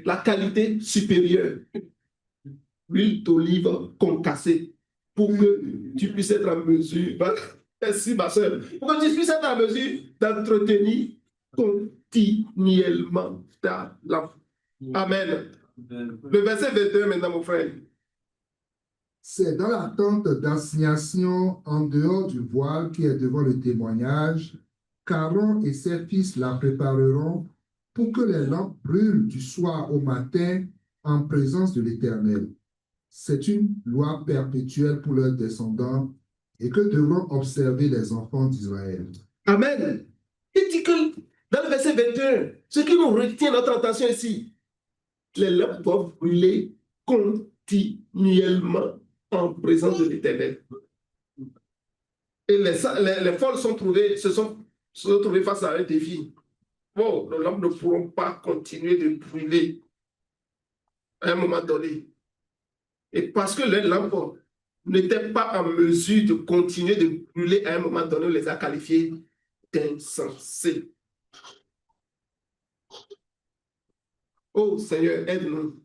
La qualité supérieure. L'huile d'olive concassée. Pour que tu puisses être en mesure, merci ma soeur, pour que tu puisses être en mesure d'entretenir continuellement ta lampe. Amen. Le verset 21 maintenant, mon frère. C'est dans la tente d'assignation en dehors du voile qui est devant le témoignage qu'Aaron et ses fils la prépareront pour que les lampes brûlent du soir au matin en présence de l'Éternel. C'est une loi perpétuelle pour leurs descendants et que devront observer les enfants d'Israël. Amen. Il dit que dans le verset verset 21, ce qui nous retient notre attention ici, les lampes doivent brûler continuellement en présence de l'Éternel. Et les folles se sont trouvées face à un défi. Oh, nos lampes ne pourront pas continuer de brûler à un moment donné. Et parce que les lampes n'étaient pas en mesure de continuer de brûler à un moment donné, on les a qualifiées d'insensés. Oh Seigneur, aide-nous.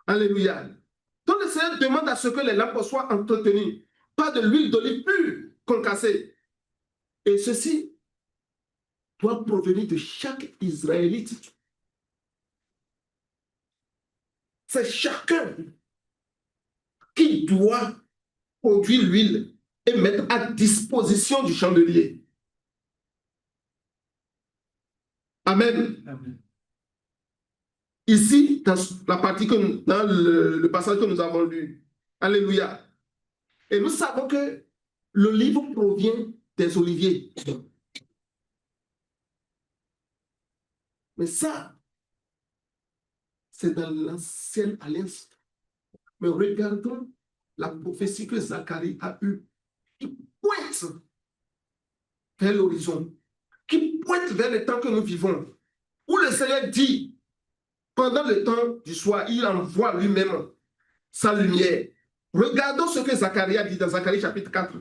Alléluia. Donc le Seigneur demande à ce que les lampes soient entretenues, pas de l'huile d'olive pure concassée. Et ceci doit provenir de chaque Israélite. C'est chacun qui doit produire l'huile et mettre à disposition du chandelier. Amen. Amen. Ici, dans la partie dans le passage que nous avons lu. Alléluia. Et nous savons que l'olive provient des oliviers. Mais ça, c'est dans l'ancienne alliance. Mais regardons la prophétie que Zacharie a eue, qui pointe vers l'horizon, qui pointe vers le temps que nous vivons, où le Seigneur dit, pendant le temps du soir, il envoie lui-même sa lumière. Regardons ce que Zacharie a dit dans Zacharie chapitre 4.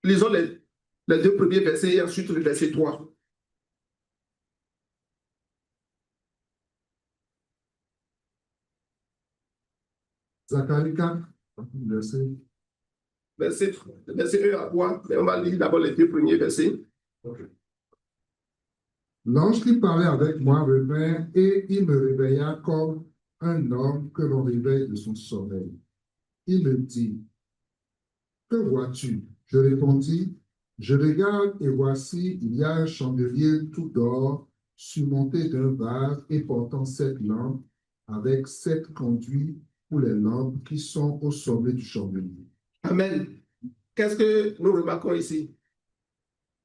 Lisons les 2 premiers versets et ensuite le verset 3. Zacharie 4, verset 1 à 3, mais on va lire d'abord les 2 premiers versets. Okay. L'ange qui parlait avec moi revint et il me réveilla comme un homme que l'on réveille de son sommeil. Il me dit, que vois-tu? Je répondis, je regarde et voici, il y a un chandelier tout d'or surmonté d'un vase et portant 7 lampes avec 7 conduits pour les lampes qui sont au sommet du chandelier. Amen. Qu'est-ce que nous remarquons ici?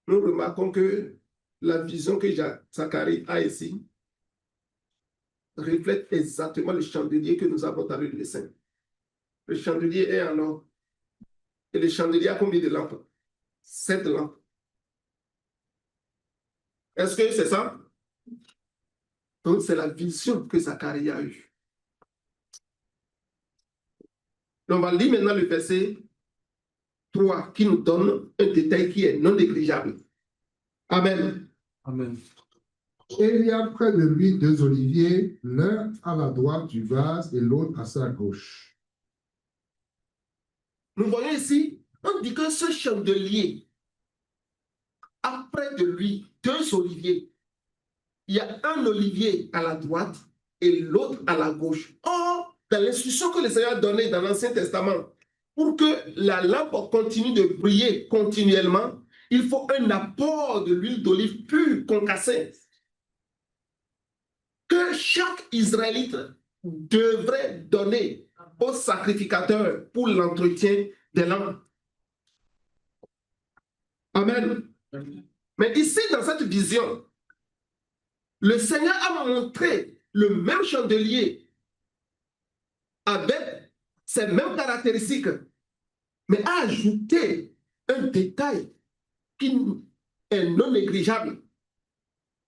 Nous remarquons que la vision que Zacharie a ici reflète exactement le chandelier que nous avons dans le dessin. Le chandelier est en or. Et le chandelier a combien de lampes? 7 lampes. Est-ce que c'est ça? Donc, c'est la vision que Zacharie a eue. On va lire maintenant le verset 3 qui nous donne un détail qui est non négligeable. Amen. Amen. Et il y a près de lui 2 oliviers, l'un à la droite du vase et l'autre à sa gauche. Nous voyons ici, on dit que ce chandelier a près de lui 2 oliviers. Il y a un olivier à la droite et l'autre à la gauche. Or, dans l'instruction que le Seigneur a donnée dans l'Ancien Testament, pour que la lampe continue de briller continuellement, il faut un apport de l'huile d'olive pure concassée que chaque Israélite devrait donner au sacrificateur pour l'entretien des lampes. Amen. Mais ici, dans cette vision, le Seigneur a montré le même chandelier avec ces mêmes caractéristiques, mais a ajouté un détail qui est non négligeable.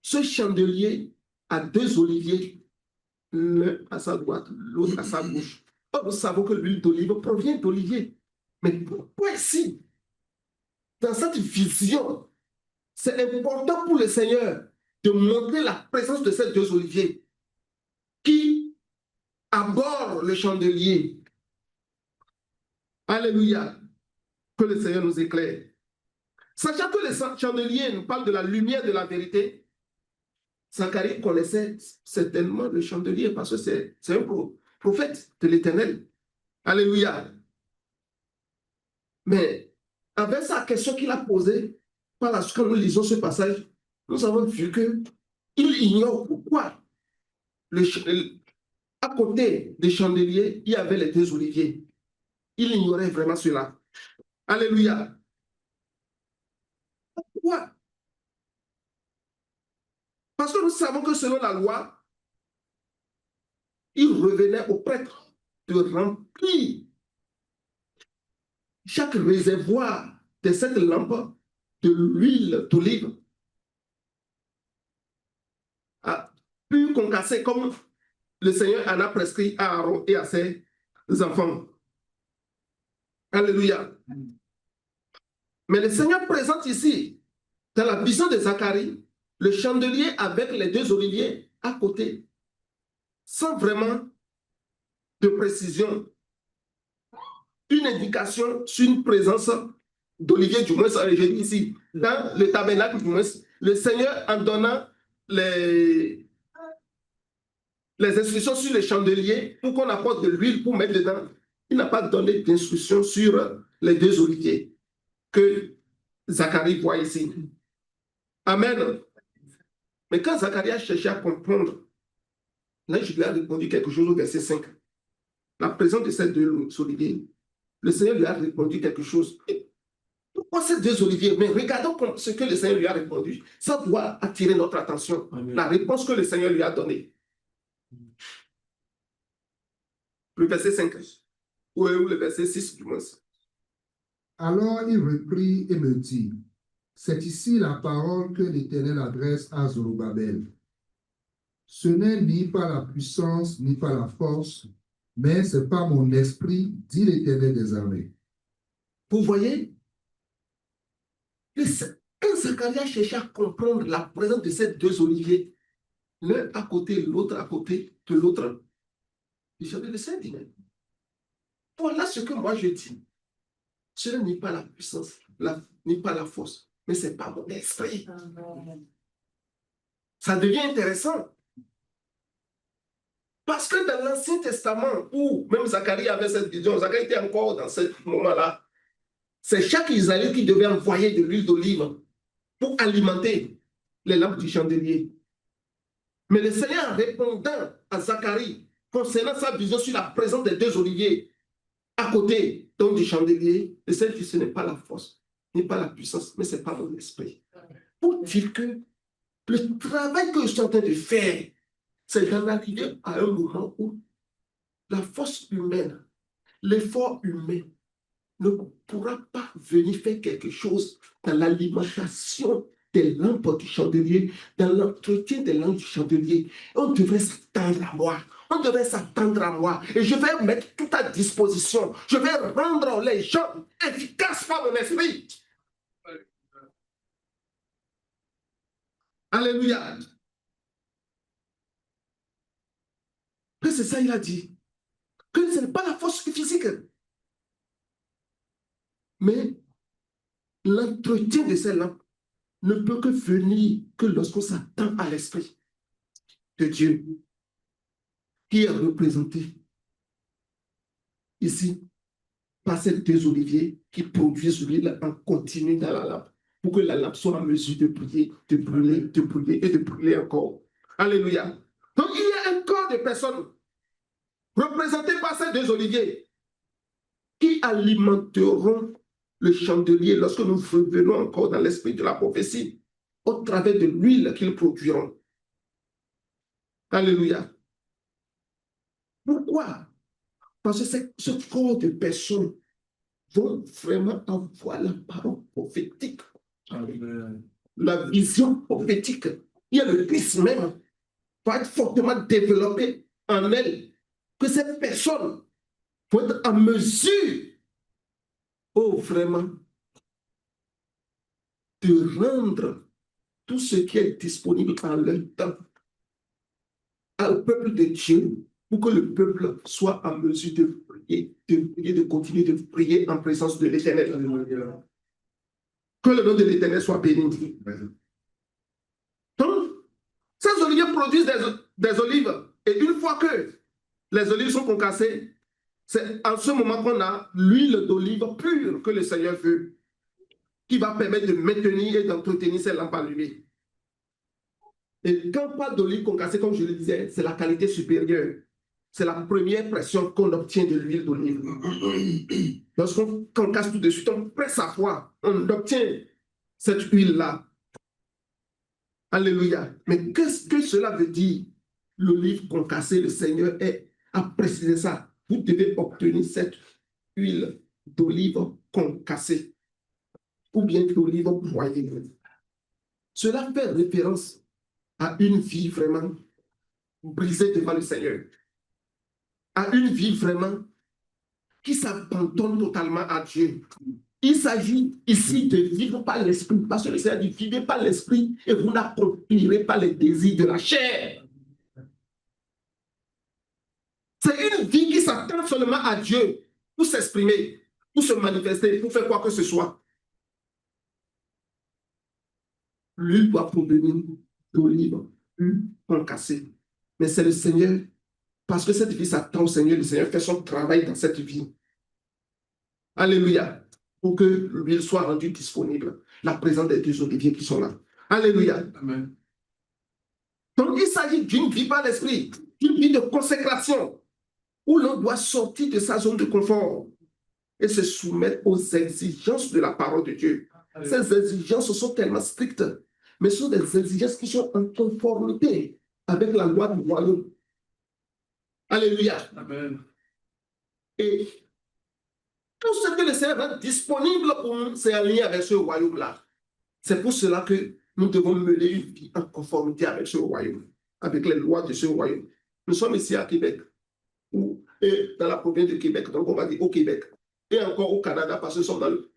Ce chandelier a 2 oliviers, l'un à sa droite, l'autre à sa gauche. Or, nous savons que l'huile d'olive provient d'olivier. Mais pourquoi ici, dans cette vision, c'est important pour le Seigneur de montrer la présence de ces 2 oliviers qui abordent le chandelier. Alléluia. Que le Seigneur nous éclaire. Sachant que le chandelier nous parle de la lumière de la vérité, Zacharie connaissait certainement le chandelier parce que c'est un prophète de l'Éternel. Alléluia. Mais avec sa question qu'il a posée, par la suite, quand nous lisons ce passage, nous avons vu qu'il ignore pourquoi à côté des chandeliers, il y avait les 2 oliviers. Il ignorait vraiment cela. Alléluia. Pourquoi Parce que nous savons que selon la loi, il revenait au prêtre de remplir chaque réservoir de cette lampe de l'huile d'olive pur concassé comme le Seigneur en a prescrit à Aaron et à ses enfants. Alléluia. Mais le Seigneur présente ici, dans la vision de Zacharie, le chandelier avec les deux oliviers à côté, sans vraiment de précision, une indication sur une présence d'olivier, du moins, je dis ici, dans le tabernacle, du moins, le Seigneur en donnant les instructions sur les chandeliers pour qu'on apporte de l'huile pour mettre dedans. Il n'a pas donné d'instructions sur les deux oliviers que Zacharie voit ici. Amen. Mais quand Zacharie a cherché à comprendre, là, je lui ai répondu quelque chose au verset 5. La présence de ces deux oliviers, le Seigneur lui a répondu quelque chose. Pourquoi ces deux oliviers? Mais regardons ce que le Seigneur lui a répondu. Ça doit attirer notre attention. Amen. La réponse que le Seigneur lui a donnée. Le verset 5, ou le verset 6 du moins. Alors il reprit et me dit, c'est ici la parole que l'Éternel adresse à Zorobabel. Ce n'est ni par la puissance, ni par la force, mais c'est par mon esprit, dit l'Éternel des armées. Vous voyez, quand Zacharie a cherché à comprendre la présence de ces deux oliviers, l'un à côté, l'autre à côté de l'autre, j'avais le Saint-Dieu. Voilà ce que moi je dis. Ce n'est pas la puissance, ni pas la force, mais c'est pas mon esprit. Ça devient intéressant. Parce que dans l'Ancien Testament, où même Zacharie avait cette vision, Zacharie était encore dans ce moment-là, c'est chaque Israélite qui devait envoyer de l'huile d'olive pour alimenter les lampes du chandelier. Mais le Seigneur, répondant à Zacharie concernant sa vision sur la présence des deux oliviers à côté donc du chandelier, le Seigneur dit ce n'est pas la force, ni pas la puissance, mais c'est pas mon esprit. Pour dire que le travail que je suis en train de faire, c'est d'en arriver à un moment où la force humaine, l'effort humain ne pourra pas venir faire quelque chose dans l'alimentation des lampes du chandelier, dans l'entretien des lampes du chandelier. On devrait s'attendre à moi. On devrait s'attendre à moi. Et je vais mettre tout à disposition. Je vais rendre les gens efficaces par mon esprit. Alléluia. Que c'est ça, il a dit. Que ce n'est pas la force physique, mais l'entretien de ces lampes ne peut que venir que lorsqu'on s'attend à l'esprit de Dieu qui est représenté ici par ces deux oliviers qui produisent l'huile en continu dans la lampe pour que la lampe soit en mesure de briller, de brûler, de brûler et de brûler encore. Alléluia. Donc il y a un corps de personnes représentées par ces deux oliviers qui alimenteront le chandelier lorsque nous revenons encore dans l'esprit de la prophétie au travers de l'huile qu'ils produiront. Alléluia. Pourquoi? Parce que ce corps de personnes vont vraiment avoir la parole prophétique, la vision prophétique. Il y a le Christ même va être fortement développé en elle, que ces personnes vont être en mesure, vraiment, de rendre tout ce qui est disponible en leur temps au peuple de Dieu, pour que le peuple soit en mesure de prier, de continuer de prier en présence de l'Éternel. Que le nom de l'Éternel soit béni. Donc, ces oliviers produisent des olives. Et une fois que les olives sont concassées, c'est en ce moment qu'on a l'huile d'olive pure que le Seigneur veut, qui va permettre de maintenir et d'entretenir ces lampes allumées. Et quand on parle d'olive concassée, comme je le disais, c'est la qualité supérieure. C'est la première pression qu'on obtient de l'huile d'olive. Lorsqu'on concasse tout de suite, on presse à froid, on obtient cette huile-là. Alléluia. Mais qu'est-ce que cela veut dire? L'olive concassée, le Seigneur a précisé ça. Vous devez obtenir cette huile d'olive concassée ou bien d'olive broyée. Cela fait référence à une vie vraiment brisée devant le Seigneur, à une vie vraiment qui s'abandonne totalement à Dieu. Il s'agit ici de vivre par l'esprit, parce que le Seigneur dit vivez par l'esprit et vous n'accomplirez pas les désirs de la chair. C'est une vie qui s'attend seulement à Dieu pour s'exprimer, pour se manifester, pour faire quoi que ce soit. L'huile doit provenir d'olive concassée. Mais c'est le Seigneur, parce que cette vie s'attend au Seigneur, le Seigneur fait son travail dans cette vie. Alléluia. Pour que l'huile soit rendue disponible. La présence des deux oliviers qui sont là. Alléluia. Amen. Donc, il s'agit d'une vie par l'esprit, d'une vie de consécration, où l'on doit sortir de sa zone de confort et se soumettre aux exigences de la parole de Dieu. Ces exigences sont tellement strictes, mais ce sont des exigences qui sont en conformité avec la loi du royaume. Alléluia. Amen. Et tout ce que le Seigneur rend disponible pour nous, c'est en lien avec ce royaume-là. C'est pour cela que nous devons mener une vie en conformité avec ce royaume, avec les lois de ce royaume. Nous sommes ici à Québec, et dans la province de Québec, donc on va dire au Québec, et encore au Canada, parce que nous sommes dans le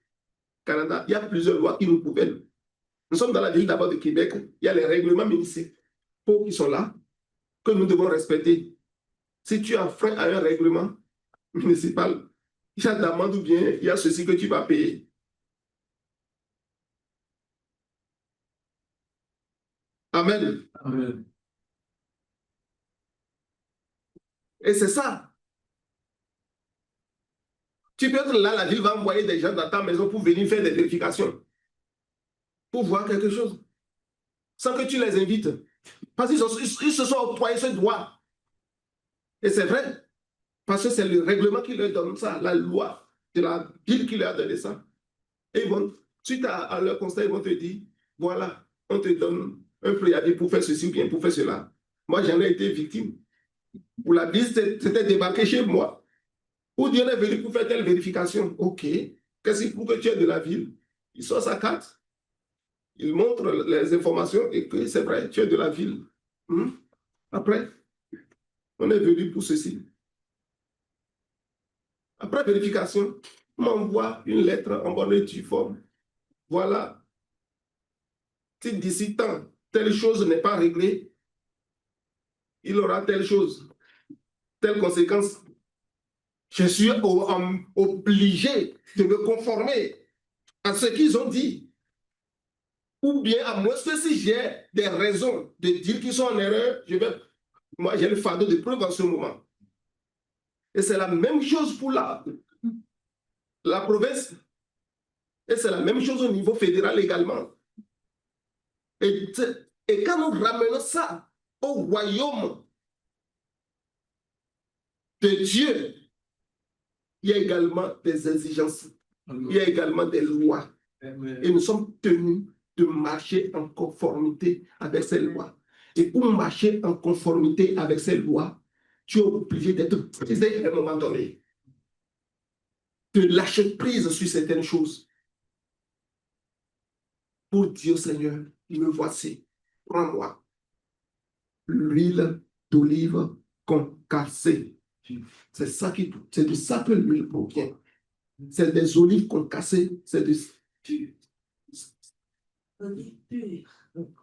Canada, il y a plusieurs lois qui nous gouvernent. Nous sommes dans la ville d'abord de Québec, il y a les règlements municipaux qui sont là, que nous devons respecter. Si tu as frein à un règlement municipal, il y a d'amende ou bien il y a ceci que tu vas payer. Amen. Amen. Et c'est ça. Tu peux être là, la ville va envoyer des gens dans ta maison pour venir faire des vérifications, pour voir quelque chose, sans que tu les invites. Parce qu'ils se sont octroyés ce droit. Et c'est vrai, parce que c'est le règlement qui leur donne ça, la loi de la ville qui leur a donné ça. Et ils vont, suite à leur constat, ils vont te dire, voilà, on te donne un préavis pour faire ceci ou bien pour faire cela. Moi, j'en ai été victime. Pour la ville, c'était débarqué chez moi. Ou Dieu est venu pour faire telle vérification. OK. Qu'est-ce qu'il faut que tu es de la ville? Il sort sa carte. Il montre les informations et que c'est vrai, tu es de la ville. Après, on est venu pour ceci. Après vérification, on m'envoie une lettre en bonne et due forme. Voilà. Si d'ici tant, telle chose n'est pas réglée, il aura telle chose, telle conséquence. Je suis obligé de me conformer à ce qu'ils ont dit. Ou bien, à moins que si j'ai des raisons de dire qu'ils sont en erreur, moi, j'ai le fardeau de preuve en ce moment. Et c'est la même chose pour la province. Et c'est la même chose au niveau fédéral également. Et quand nous ramenons ça au royaume de Dieu, il y a également des exigences. Il y a également des lois. Et nous sommes tenus de marcher en conformité avec ces lois. Et pour marcher en conformité avec ces lois, tu es obligé d'être brisé à un moment donné. De lâcher prise sur certaines choses. Pour dire, Seigneur, me voici, prends-moi. L'huile d'olive concassée. C'est de ça que l'huile provient. C'est des olives concassées, c'est de...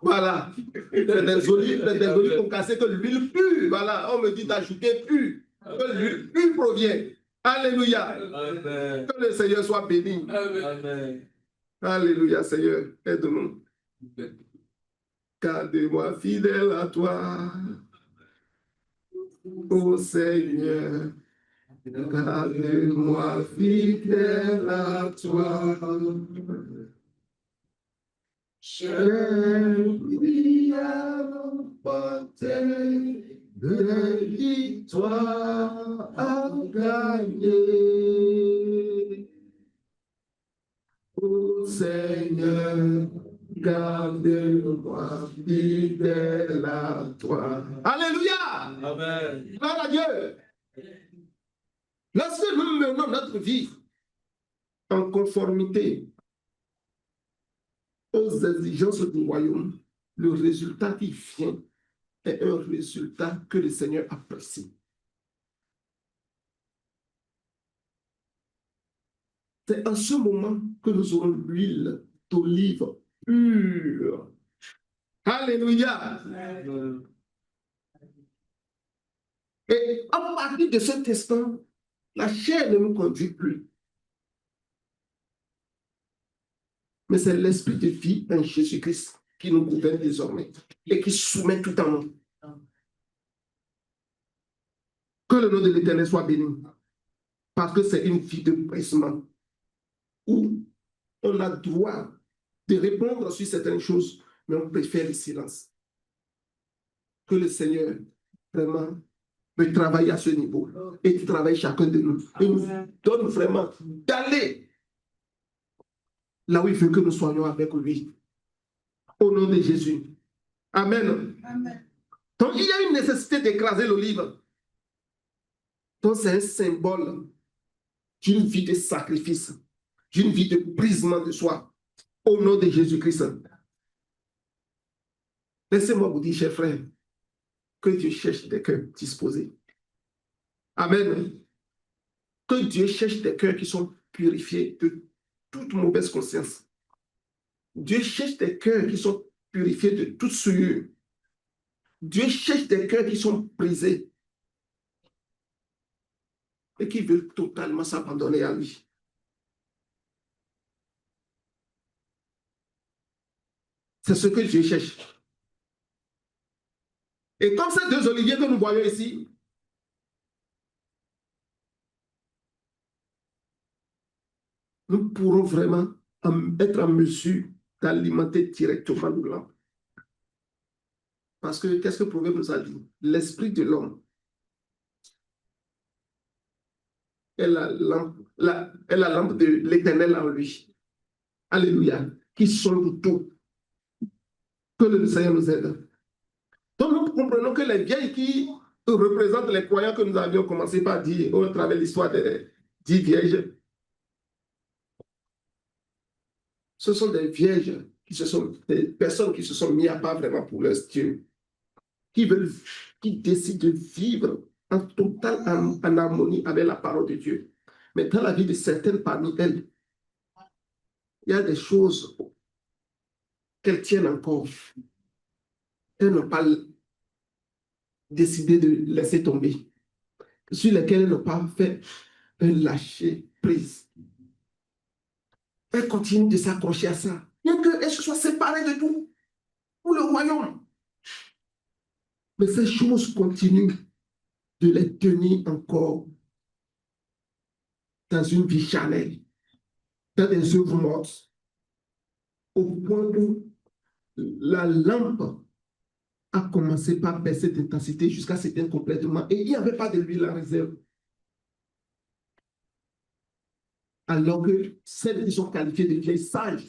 Voilà. Des olives concassées que l'huile pure. Voilà. On me dit d'ajouter pure. Que l'huile pure provient. Alléluia. Amen. Que le Seigneur soit béni. Amen. Alléluia, Seigneur. Aide-nous. Garde-moi fidèle à toi. Ô Seigneur. Garde-moi fidèle à toi. J'ai pris à l'emporter de victoire à gagner. Ô Seigneur, Garde-moi fidèle à toi. Alléluia. Amen. Gloire à Dieu. Lorsque nous menons notre vie en conformité aux exigences du royaume, le résultat qui vient est un résultat que le Seigneur apprécie. C'est en ce moment que nous aurons l'huile d'olive pure. Alléluia. Amen. Et à partir de cet instant, la chair ne nous conduit plus. Mais c'est l'esprit de vie en Jésus-Christ qui nous gouverne désormais et qui soumet tout en nous. Que le nom de l'Éternel soit béni. Parce que c'est une vie de pressement où on a droit de répondre sur certaines choses, mais on préfère le silence. Que le Seigneur vraiment peut travailler à ce niveau et qu'il travaille chacun de nous et nous donne vraiment d'aller là où il veut que nous soyons avec lui. Au nom de Jésus. Amen. Amen. Donc il y a une nécessité d'écraser l'olive. Donc c'est un symbole d'une vie de sacrifice, d'une vie de brisement de soi. Au nom de Jésus-Christ. Laissez-moi vous dire, chers frères, que Dieu cherche des cœurs disposés. Amen. Que Dieu cherche des cœurs qui sont purifiés de toute mauvaise conscience. Dieu cherche des cœurs qui sont purifiés de toute souillure. Dieu cherche des cœurs qui sont brisés et qui veulent totalement s'abandonner à lui. C'est ce que Dieu cherche. Et comme ces deux oliviers que nous voyons ici, nous pourrons vraiment être en mesure d'alimenter directement nos lampes. Parce que qu'est-ce que le Proverbe nous a dit? L'esprit de l'homme est la lampe de l'Éternel en lui. Alléluia. Qui sonde tout. Que le Seigneur nous aide. Donc nous comprenons que les vieilles qui représentent les croyants que nous avions commencé par dire au travers de l'histoire des 10 vierges, ce sont des vierges des personnes qui se sont mis à part vraiment pour leur Dieu, qui décident de vivre en totale en harmonie avec la parole de Dieu. Mais dans la vie de certaines parmi elles, il y a des choses qu'elles tiennent encore. Elles n'ont pas décidé de laisser tomber, sur lesquelles elles n'ont pas fait un lâcher prise. Elles continuent de s'accrocher à ça, bien qu'elles se soient séparées de tout, pour le royaume. Mais ces choses continuent de les tenir encore dans une vie charnelle, dans des œuvres mortes, au point où la lampe a commencé par baisser d'intensité jusqu'à s'éteindre complètement et il n'y avait pas de l'huile en réserve. Alors que celles qui sont qualifiées de vieilles sages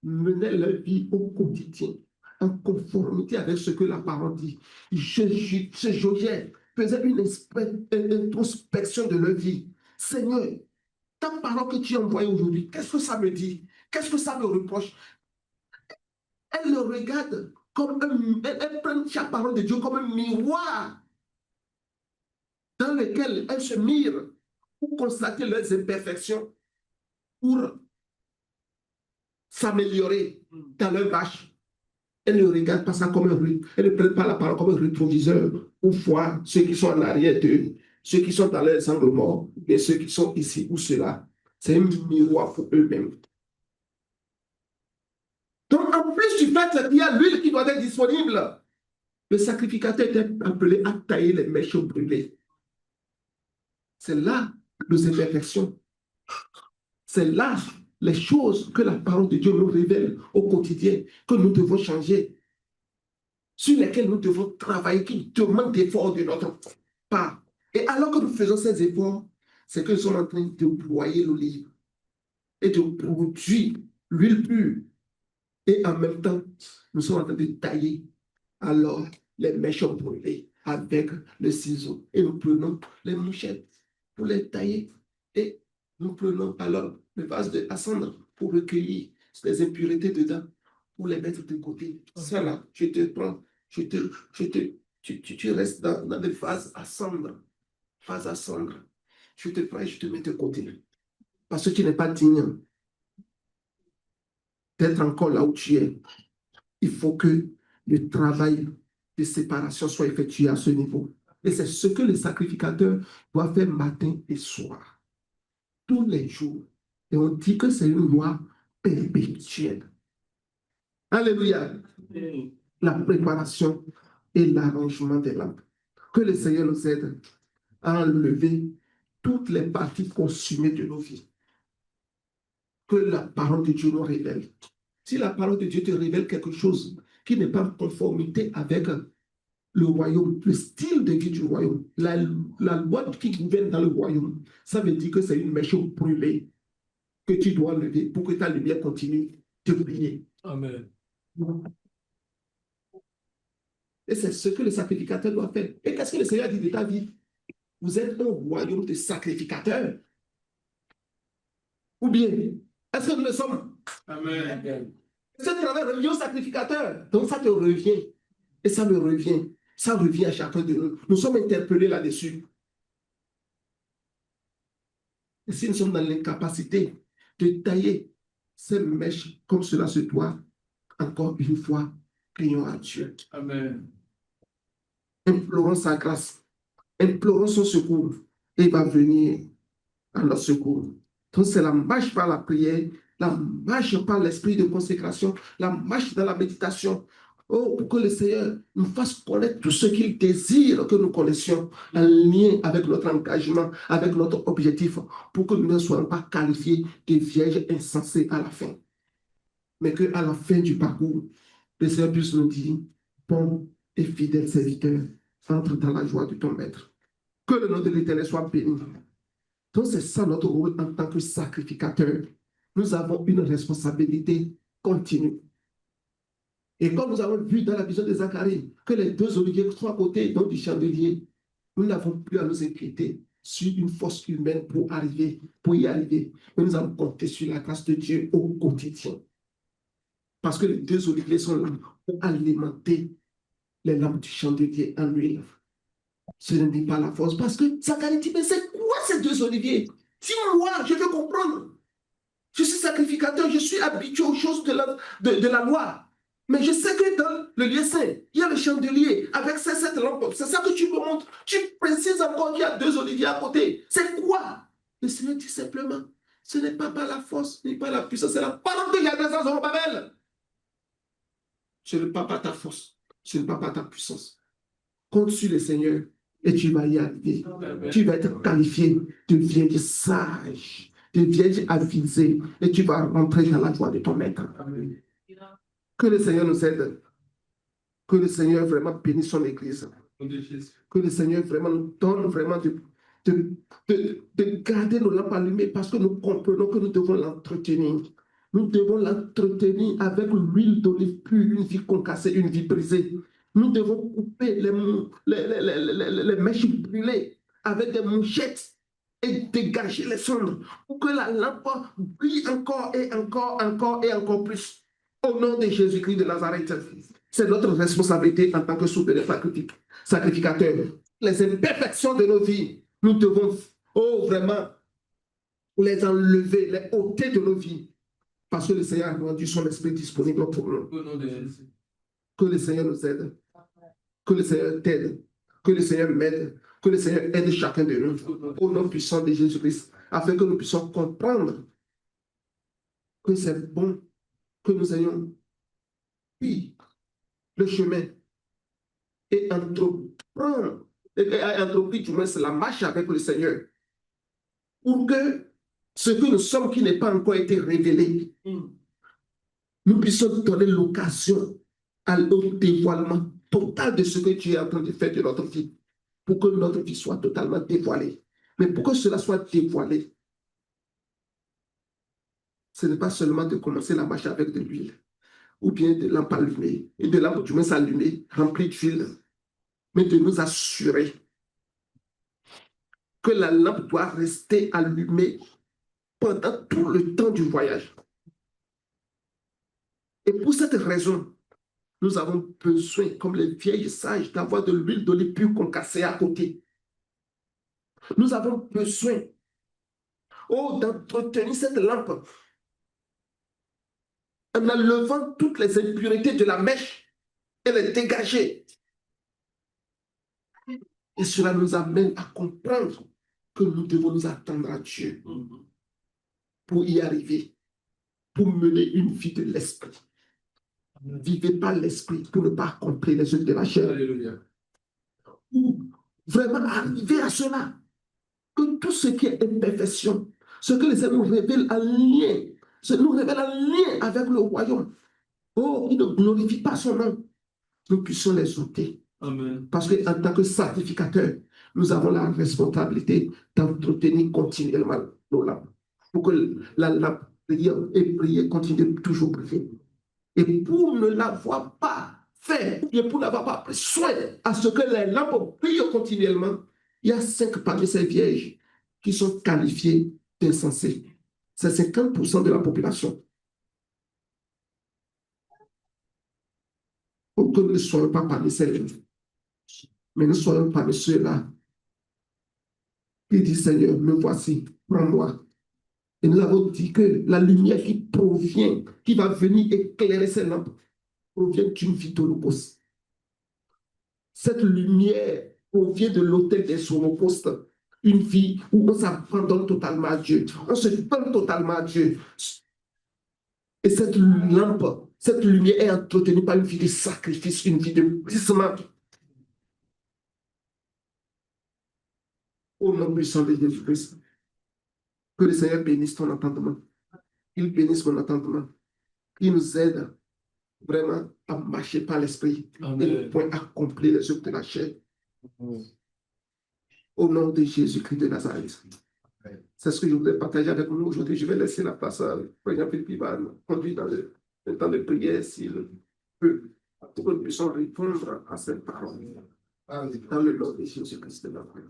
menaient leur vie au quotidien, en conformité avec ce que la parole dit. Se Josué faisait une introspection de leur vie. Seigneur, ta parole que tu as envoyée aujourd'hui, qu'est-ce que ça me dit? Qu'est-ce que ça me reproche? Elle le regarde comme elle prend chaque parole de Dieu comme un miroir dans lequel elle se mire pour constater leurs imperfections, pour s'améliorer dans leur marche. Elle ne regarde pas ça comme elle ne prend pas la parole comme un rétroviseur pour voir ceux qui sont en arrière d'eux, ceux qui sont dans leurs angles morts, et ceux qui sont ici ou ceux-là. C'est un miroir pour eux-mêmes. Donc, en plus du fait qu'il y a l'huile qui doit être disponible, le sacrificateur était appelé à tailler les mèches brûlées. C'est là nos imperfections. C'est là les choses que la parole de Dieu nous révèle au quotidien, que nous devons changer, sur lesquelles nous devons travailler, qui demandent d'efforts de notre part. Et alors que nous faisons ces efforts, c'est que nous sommes en train de broyer l'olive et de produire l'huile pure Et en même temps, nous sommes en train de tailler. Alors, les mèches sont brûlées avec le ciseau. Et nous prenons les mouchettes pour les tailler. Et nous prenons alors le vase de cendre pour recueillir les impuretés dedans, pour les mettre de côté. Ça là, je te prends, tu restes dans le vase à cendre. Vase à cendre. Je te prends et je te mets de côté. Parce que tu n'es pas digne d'être encore là où tu es. Il faut que le travail de séparation soit effectué à ce niveau. Et c'est ce que le sacrificateur doit faire matin et soir, tous les jours. Et on dit que c'est une loi perpétuelle. Alléluia. La préparation et l'arrangement des lampes. Que le Seigneur nous aide à enlever toutes les parties consumées de nos vies. Que la parole de Dieu nous révèle. Si la parole de Dieu te révèle quelque chose qui n'est pas en conformité avec le royaume, le style de vie du royaume, la loi qui gouverne dans le royaume, ça veut dire que c'est une mèche brûlée que tu dois lever pour que ta lumière continue de briller. Amen. Et c'est ce que le sacrificateur doit faire. Et qu'est-ce que le Seigneur dit de ta vie? Vous êtes un royaume de sacrificateurs. Ou bien, est-ce que nous le sommes? Amen. Ce travail revient au sacrificateur. Donc ça te revient. Et ça me revient. Ça revient à chacun de nous. Nous sommes interpellés là-dessus. Et si nous sommes dans l'incapacité de tailler ces mèches comme cela se doit, encore une fois, prions à Dieu. Amen. Implorons sa grâce. Implorons son secours. Et il va venir à notre secours. Donc c'est la marche par la prière, la marche par l'esprit de consécration, la marche dans la méditation. Oh, pour que le Seigneur nous fasse connaître tout ce qu'il désire que nous connaissions en lien avec notre engagement, avec notre objectif, pour que nous ne soyons pas qualifiés de vierges insensés à la fin. Mais qu'à la fin du parcours, le Seigneur puisse nous dire, bon et fidèle serviteur, entre dans la joie de ton maître. Que le nom de l'Éternel soit béni. Donc, c'est ça notre rôle en tant que sacrificateur. Nous avons une responsabilité continue. Et comme nous avons vu dans la vision de Zacharie, que les deux oliviers sont à côté donc, du chandelier, nous n'avons plus à nous inquiéter sur une force humaine pour y arriver. Mais nous allons compter sur la grâce de Dieu au quotidien. Parce que les deux oliviers sont là pour alimenter les lampes du chandelier en huile. Ce n'est pas la force. Parce que Zacharie dit, mais c'est quoi ces deux oliviers? Si moi, je veux comprendre. Je suis sacrificateur, je suis habitué aux choses de la loi. Mais je sais que dans le lieu saint, il y a le chandelier avec ces 7 lampes. C'est ça que tu me montres. Tu précises encore qu'il y a 2 oliviers à côté. C'est quoi? Le Seigneur dit simplement, ce n'est pas par la force, ni par la puissance, c'est la parole de Yahweh dans Zorobabel. Ce n'est pas par ta force, ce n'est pas par ta puissance. Compte sur le Seigneur et tu vas y arriver. Tu vas être qualifié de vierge sage, de vierge avisée, et tu vas rentrer dans la joie de ton maître. Que le Seigneur nous aide. Que le Seigneur vraiment bénisse son Église. Que le Seigneur vraiment nous donne vraiment de garder nos lampes allumées parce que nous comprenons que nous devons l'entretenir. Nous devons l'entretenir avec l'huile d'olive pure, une vie concassée, une vie brisée. Nous devons couper les mèches brûlées avec des mouchettes et dégager les cendres pour que la lampe brille encore et encore, encore et encore plus. Au nom de Jésus-Christ de Nazareth, c'est notre responsabilité en tant que souverain sacrificateur. Les imperfections de nos vies, nous devons vraiment les enlever, les ôter de nos vies. Parce que le Seigneur a rendu son esprit disponible pour nous. Que le Seigneur nous aide. Que le Seigneur t'aide. Que le Seigneur m'aide. Que le Seigneur aide chacun de nous. Au nom puissant de Jésus-Christ. Afin que nous puissions comprendre que c'est bon que nous ayons pris le chemin et entreprendre, du moins, c'est la marche avec le Seigneur. Pour que ce que nous sommes qui n'est pas encore été révélé, nous puissions donner l'occasion au dévoilement total de ce que Dieu est en train de faire de notre vie, pour que notre vie soit totalement dévoilée. Mais pour que cela soit dévoilé, ce n'est pas seulement de commencer la marche avec de l'huile. ou bien des lampes allumées, et des lampes du moins allumées, remplies d'huile, mais de nous assurer que la lampe doit rester allumée pendant tout le temps du voyage. Et pour cette raison, nous avons besoin, comme les vieilles sages, d'avoir de l'huile d'olive pure concassée à côté. Nous avons besoin, d'entretenir cette lampe en enlevant toutes les impuretés de la mèche et les dégager. Et cela nous amène à comprendre que nous devons nous attendre à Dieu pour y arriver, pour mener une vie de l'esprit. Vivez par l'esprit pour ne pas accomplir les œuvres de la chair. Alléluia. Ou vraiment arriver à cela, que tout ce qui est imperfection, ce que les Seigneur nous révèle en lien, nous révèle en lien avec le royaume, qui ne glorifie pas son nom, nous puissions les ôter. Amen. Parce qu'en tant que sacrificateur, nous avons la responsabilité d'entretenir continuellement nos lampes, pour que la lampe prière continue toujours prier. Et pour ne l'avoir pas fait, et pour n'avoir pas pris soin à ce que les lampes brillent continuellement, il y a 5 parmi ces vierges qui sont qualifiées d'insensés. C'est 50% de la population. Pour que nous ne soyons pas parmi ces gens, mais nous soyons parmi ceux-là qui disent, Seigneur, me voici, prends-moi. Et nous avons dit que la lumière qui provient, qui va venir éclairer ces lampes, provient d'une vie d'holocauste. Cette lumière provient de l'autel des holocaustes, une vie où on s'abandonne totalement à Dieu, on se donne totalement à Dieu. Et cette lampe, cette lumière est entretenue par une vie de sacrifice, une vie de glissement. Au nom puissant de Jésus-Christ, que le Seigneur bénisse ton entendement, qu'il bénisse mon entendement, qu'il nous aide vraiment à marcher par l'esprit et ne point accomplir les œuvres de la chair. Au nom de Jésus-Christ de Nazareth. C'est ce que je voulais partager avec nous aujourd'hui. Je vais laisser la place à Président Philippe qui va nous conduire dans le temps de prière s'il peut, pour que nous puissions répondre à cette parole. Dans le nom de Jésus-Christ de Nazareth.